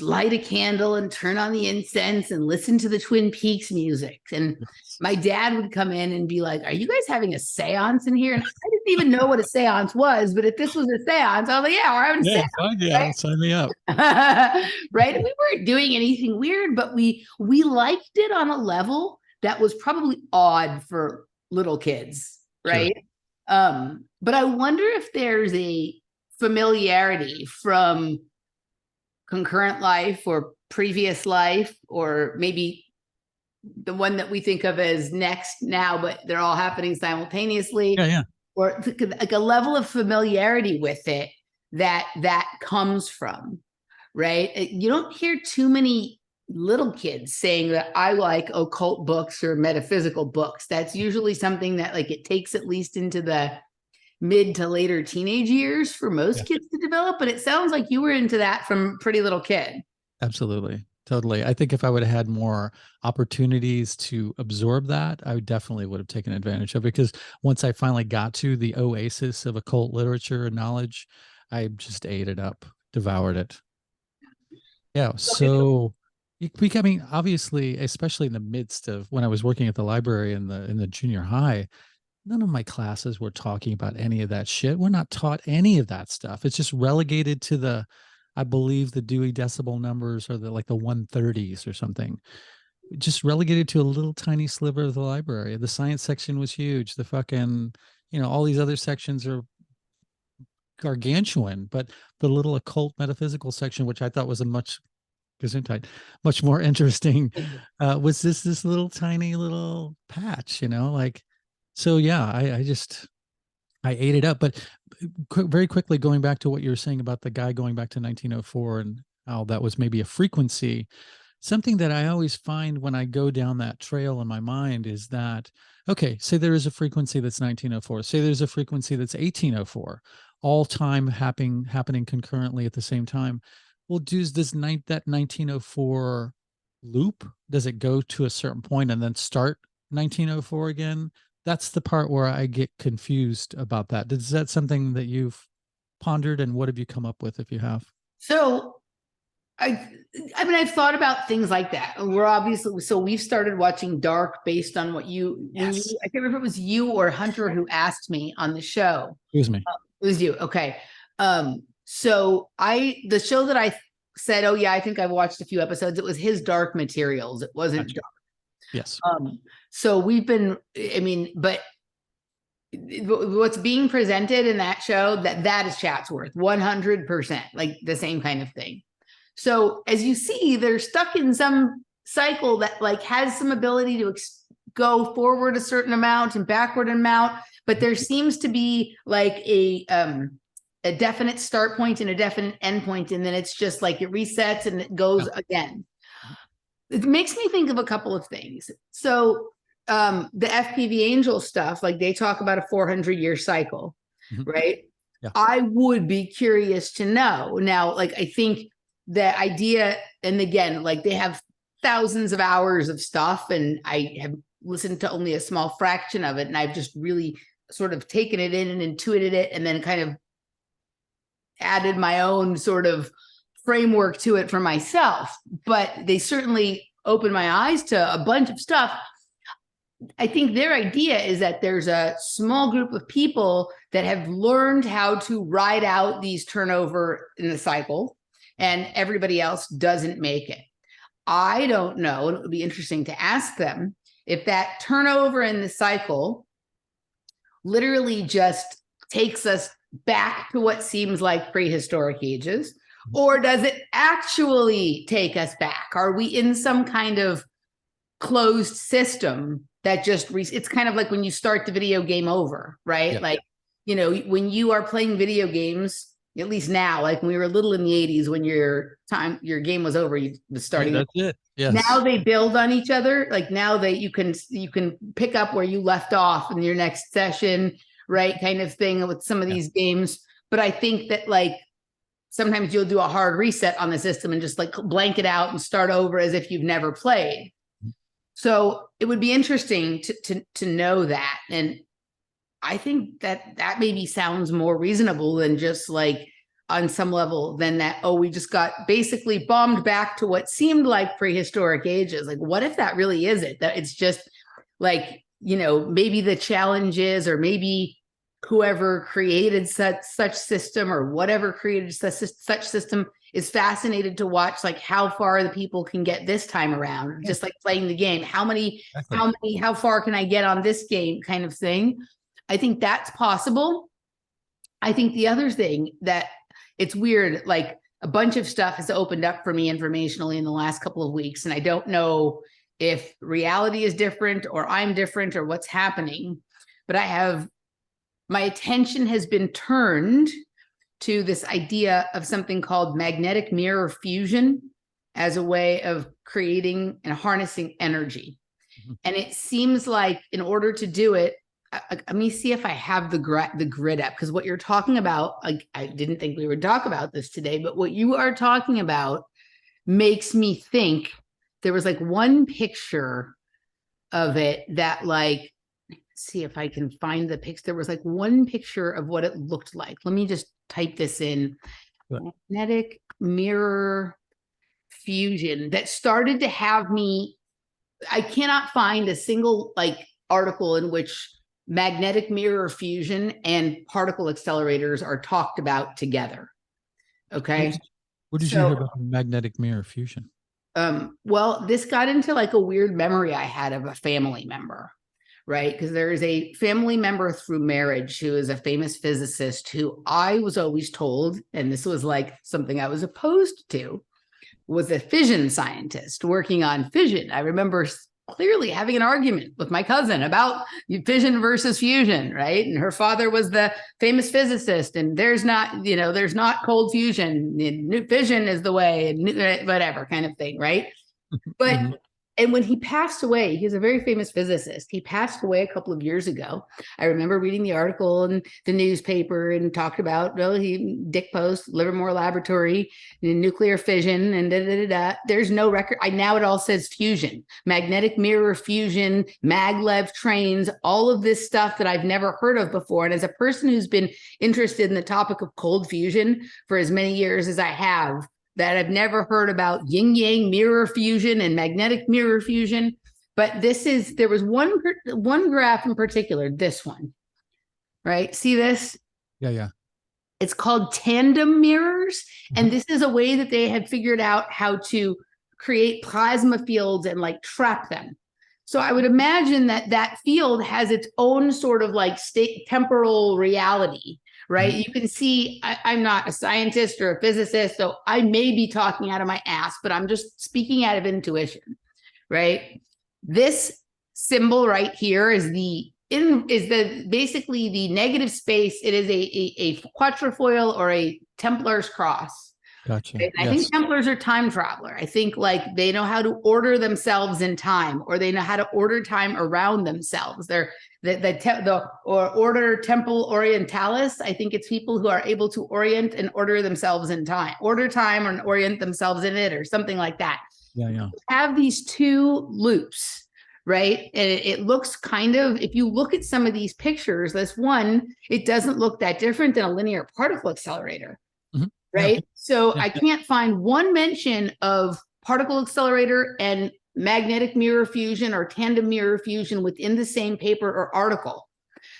light a candle and turn on the incense and listen to the Twin Peaks music. And my dad would come in and be like, are you guys having a seance in here? And I didn't even know what a seance was, but if this was a seance, I was like, yeah, we're having a seance. Right? Sign me up. Right. And we weren't doing anything weird, but we liked it on a level that was probably odd for little kids. Right. Sure. But I wonder if there's a familiarity from concurrent life or previous life, or maybe the one that we think of as next now, but they're all happening simultaneously. Or like a level of familiarity with it that comes from, right? You don't hear too many little kids saying that I like occult books or metaphysical books. That's usually something that like it takes at least into the mid to later teenage years for most kids to develop, but it sounds like you were into that from pretty little kid. Absolutely. Totally. I think if I would have had more opportunities to absorb that, I definitely would have taken advantage of it, because once I finally got to the oasis of occult literature and knowledge, I just ate it up, devoured it. Yeah. So becoming, obviously, especially in the midst of when I was working at the library in the junior high, none of my classes were talking about any of that shit. We're not taught any of that stuff. It's just relegated to I believe the Dewey Decibel numbers are like the 130s or something. Just relegated to a little tiny sliver of the library. The science section was huge. The fucking, all these other sections are gargantuan, but the little occult metaphysical section, which I thought was a much more interesting, was this little tiny little patch, So yeah, I ate it up. But very quickly, going back to what you were saying about the guy going back to 1904 and how that was maybe a frequency, something that I always find when I go down that trail in my mind is that, okay, say there is a frequency that's 1904, say there's a frequency that's 1804, all time happening concurrently at the same time. Well, that 1904 loop, does it go to a certain point and then start 1904 again? That's the part where I get confused about that. Is that something that you've pondered, and what have you come up with if you have? So I mean, I've thought about things like that. We've started watching Dark based on what I can't remember if it was you or Hunter who asked me on the show. It was me. It was you. Okay. So the show that I said, oh yeah, I think I've watched a few episodes. It was his Dark Materials. It wasn't Dark. Yes. So but what's being presented in that show, that is Chatsworth, 100%, like the same kind of thing. So as you see, they're stuck in some cycle that like has some ability to go forward a certain amount and backward an amount, but there seems to be like a definite start point and a definite end point, and then it's just like it resets and it goes again. It makes me think of a couple of things. So the FPV Angel stuff, like they talk about a 400-year cycle, right? Yeah. I would be curious to know. Now, like I think the idea, and again, like they have thousands of hours of stuff, and I have listened to only a small fraction of it. And I've just really sort of taken it in and intuited it, and then kind of added my own sort of framework to it for myself. But they certainly opened my eyes to a bunch of stuff. I think their idea is that there's a small group of people that have learned how to ride out these turnover in the cycle, and everybody else doesn't make it. I don't know, and it would be interesting to ask them if that turnover in the cycle literally just takes us back to what seems like prehistoric ages, or does it actually take us back? Are we in some kind of closed system that just, it's kind of like when you start the video game over, right? Yeah. Like, you know, when you are playing video games, at least now, like when we were little in the 80s, when your game was over, you was starting. That's it. Yes. Now they build on each other. Like now you can pick up where you left off in your next session, right? Kind of thing with some of these games. But I think that like sometimes you'll do a hard reset on the system and just like blank it out and start over as if you've never played. So it would be interesting to know that. And I think that maybe sounds more reasonable than just like on some level than that, oh, we just got basically bombed back to what seemed like prehistoric ages. Like, what if that really is it? That it's just like, you know, maybe the challenge is, or maybe whoever created such system or whatever created such system is fascinated to watch like how far the people can get this time around, just like playing the game. How far can I get on this game kind of thing? I think that's possible. I think the other thing that it's weird, like a bunch of stuff has opened up for me informationally in the last couple of weeks, and I don't know if reality is different or I'm different or what's happening, but my attention has been turned to this idea of something called magnetic mirror fusion as a way of creating and harnessing energy. Mm-hmm. And it seems like in order to do it, let me see if I have the grid up, because what you're talking about, like, I didn't think we would talk about this today, but what you are talking about makes me think there was like one picture of it that like, let's see if I can find the picture. There was like one picture of what it looked like. Let me just type this in. Magnetic mirror fusion that started to have me, I cannot find a single like article in which magnetic mirror fusion and particle accelerators are talked about together. Okay. What did you hear about magnetic mirror fusion? Well, this got into like a weird memory I had of a family member, right? Because there is a family member through marriage who is a famous physicist who I was always told, and this was like something I was opposed to, was a fission scientist working on fission. I remember clearly having an argument with my cousin about fission versus fusion, right? And her father was the famous physicist, and there's not cold fusion. Fission is the way, and whatever kind of thing, right? But mm-hmm. And when he passed away, he was a very famous physicist. He passed away a couple of years ago. I remember reading the article in the newspaper and talked about, Dick Post, Livermore Laboratory, nuclear fission, and da-da-da-da. There's no record. Now it all says fusion, magnetic mirror fusion, maglev trains, all of this stuff that I've never heard of before. And as a person who's been interested in the topic of cold fusion for as many years as I have, that I've never heard about yin-yang mirror fusion and magnetic mirror fusion. But there was one graph in particular, this one, right? See this? Yeah. It's called tandem mirrors. Mm-hmm. And this is a way that they had figured out how to create plasma fields and like trap them. So I would imagine that field has its own sort of like temporal reality. Right. Mm-hmm. You can see I'm not a scientist or a physicist, so I may be talking out of my ass, but I'm just speaking out of intuition. Right. This symbol right here is basically the negative space. It is a quatrefoil or a Templar's cross. Gotcha. Right? Yes. I think Templars are time traveler. I think like they know how to order themselves in time, or they know how to order time around themselves. They're the order temple orientalis. I think it's people who are able to orient and order themselves in time, order time and orient themselves in it, or something like that. Yeah. have these two loops, right? And it looks kind of, if you look at some of these pictures, this one, it doesn't look that different than a linear particle accelerator, Mhm. right? Yeah. So Yeah. I can't find one mention of particle accelerator and magnetic mirror fusion or tandem mirror fusion within the same paper or article.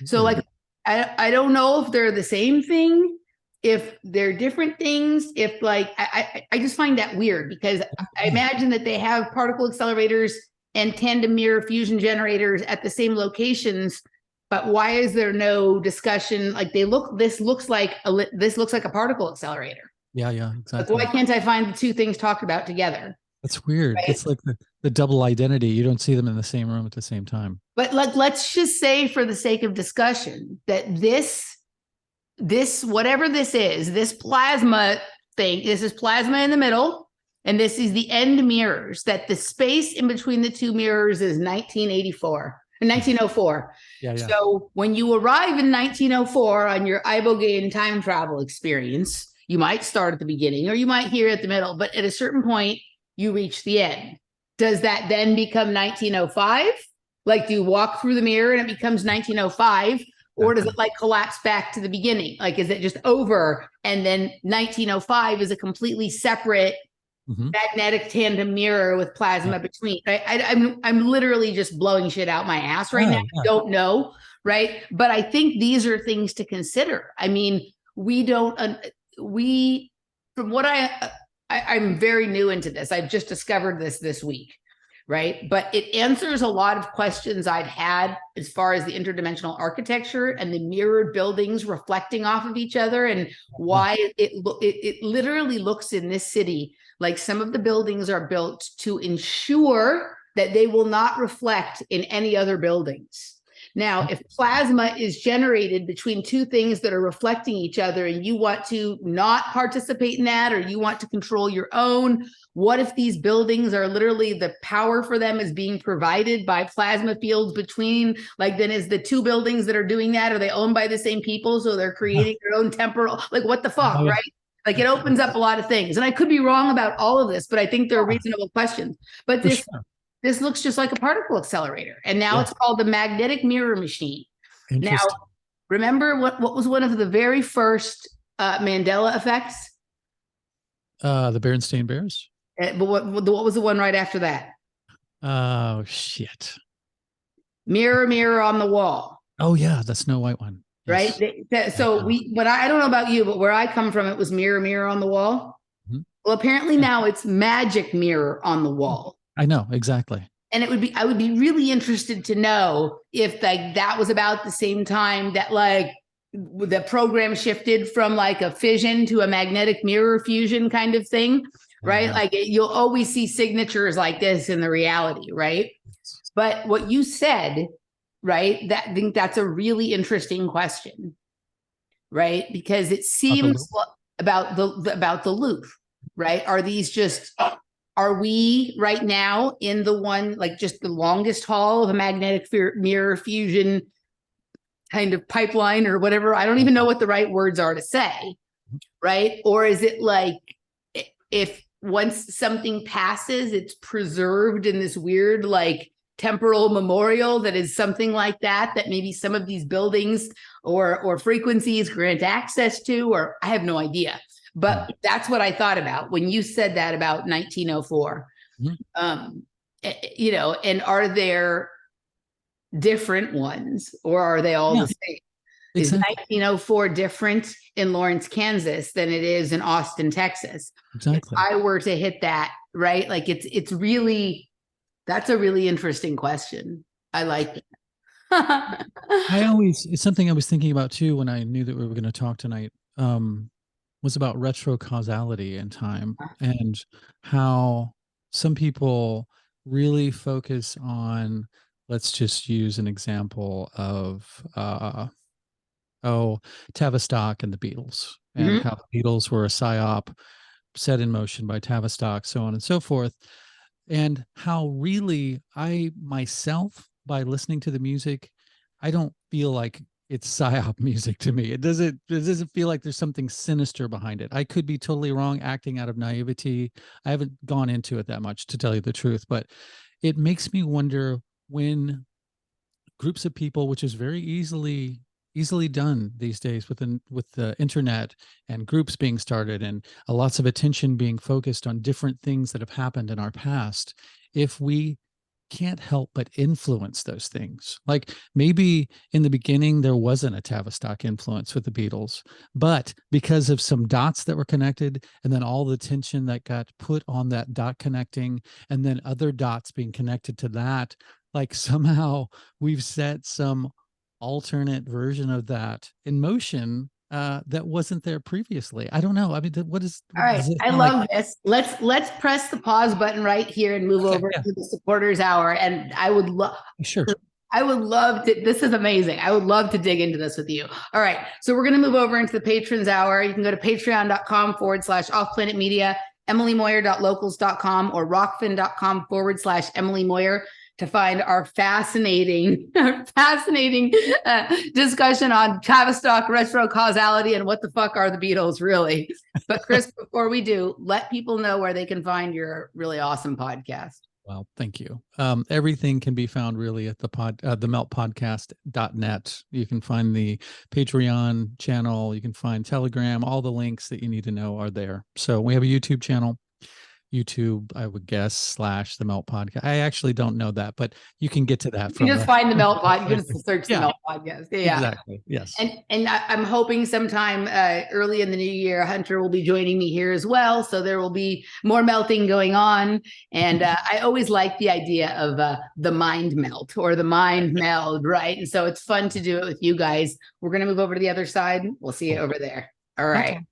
So Weird. like, I don't know if they're the same thing, if they're different things, if like, I just find that weird because I imagine that they have particle accelerators and tandem mirror fusion generators at the same locations, but why is there no discussion? Like this looks like a particle accelerator. Yeah, Like, exactly. why can't I find the two things talked about together? That's weird. Right? It's like the double identity. You don't see them in the same room at the same time. But like, let's just say for the sake of discussion that this whatever this is, this plasma thing, this is plasma in the middle, and this is the end mirrors, that the space in between the two mirrors is 1904. Yeah. So when you arrive in 1904 on your ibogaine time travel experience, you might start at the beginning or you might hear at the middle, but at a certain point, you reach the end. Does that then become 1905? Like, do you walk through the mirror and it becomes 1905? Or does it like collapse back to the beginning? Like, is it just over? And then 1905 is a completely separate magnetic tandem mirror with plasma between. Right? I'm literally just blowing shit out my ass right now. I don't know. Right. But I think these are things to consider. I mean, from what I'm very new into this. I've just discovered this week. Right. But it answers a lot of questions I've had as far as the interdimensional architecture and the mirrored buildings reflecting off of each other and why it literally looks in this city like some of the buildings are built to ensure that they will not reflect in any other buildings. Now, if plasma is generated between two things that are reflecting each other and you want to not participate in that or you want to control your own, what if these buildings are literally the power for them is being provided by plasma fields between, like, then is the two buildings that are doing that, are they owned by the same people? So they're creating their own temporal, like what the fuck, right? Like it opens up a lot of things. And I could be wrong about all of this, but I think they're reasonable questions. But this looks just like a particle accelerator. And now it's called the magnetic mirror machine. Now, remember what was one of the very first Mandela effects? The Berenstain Bears? But what was the one right after that? Oh, shit. Mirror, mirror on the wall. Oh, yeah, the Snow White one. Yes. Right? So I don't know about you, but where I come from, it was mirror, mirror on the wall. Well, apparently now it's magic mirror on the wall. I know, exactly. And I would be really interested to know if like that was about the same time that like the program shifted from like a fission to a magnetic mirror fusion kind of thing, right? Like you'll always see signatures like this in the reality, right? But what you said, right? I think that's a really interesting question, right? Because it seems about the loop, right? Are we right now in the one, like just the longest haul of a magnetic mirror fusion kind of pipeline or whatever? I don't even know what the right words are to say, right? Or is it like if once something passes, it's preserved in this weird like temporal memorial that is something like that maybe some of these buildings or frequencies grant access to, or I have no idea. But that's what I thought about when you said that about 1904. You know, and are there different ones or are they all the same? Is 1904 different in Lawrence, Kansas than it is in Austin, Texas? Exactly. If I were to hit that, right? Like it's really, that's a really interesting question. I like it. It's something I was thinking about too when I knew that we were going to talk tonight. Was about retro-causality in time and how some people really focus on, let's just use an example of, Tavistock and the Beatles and how the Beatles were a psy-op set in motion by Tavistock, so on and so forth. And how really I myself, by listening to the music, I don't feel like it's psy-op music to me. It doesn't feel like there's something sinister behind it. I could be totally wrong, acting out of naivety. I haven't gone into it that much, to tell you the truth, but it makes me wonder when groups of people, which is very easily done these days with the internet and groups being started and lots of attention being focused on different things that have happened in our past, if we can't help but influence those things. Like maybe in the beginning there wasn't a Tavistock influence with the Beatles, but because of some dots that were connected and then all the tension that got put on that dot connecting and then other dots being connected to that, like somehow we've set some alternate version of that in motion that wasn't there previously. I don't know. I mean, what is? All right, I love this. Let's press the pause button right here and move over to the supporters hour. And I would love, sure. I would love to. This is amazing. I would love to dig into this with you. All right, so we're going to move over into the patrons hour. You can go to patreon.com/offplanetmedia, emilymoyer.locals.com, or rockfin.com/Emily Moyer to find our fascinating discussion on Tavistock, retro-causally, and what the fuck are the Beatles, really. But Chris, before we do, let people know where they can find your really awesome podcast. Well, thank you. Everything can be found really at the meltpodcast.net. You can find the Patreon channel. You can find Telegram. All the links that you need to know are there. So we have a YouTube channel. YouTube, I would guess, / the Melt Podcast. I actually don't know that, but you can get to that. You can just find the Melt Podcast. You just search the Melt Podcast. Yeah, exactly. Yes. And I'm hoping sometime early in the new year, Hunter will be joining me here as well. So there will be more melting going on. And I always like the idea of the mind melt or the mind meld, right? And so it's fun to do it with you guys. We're going to move over to the other side. We'll see you over there. All right. Okay.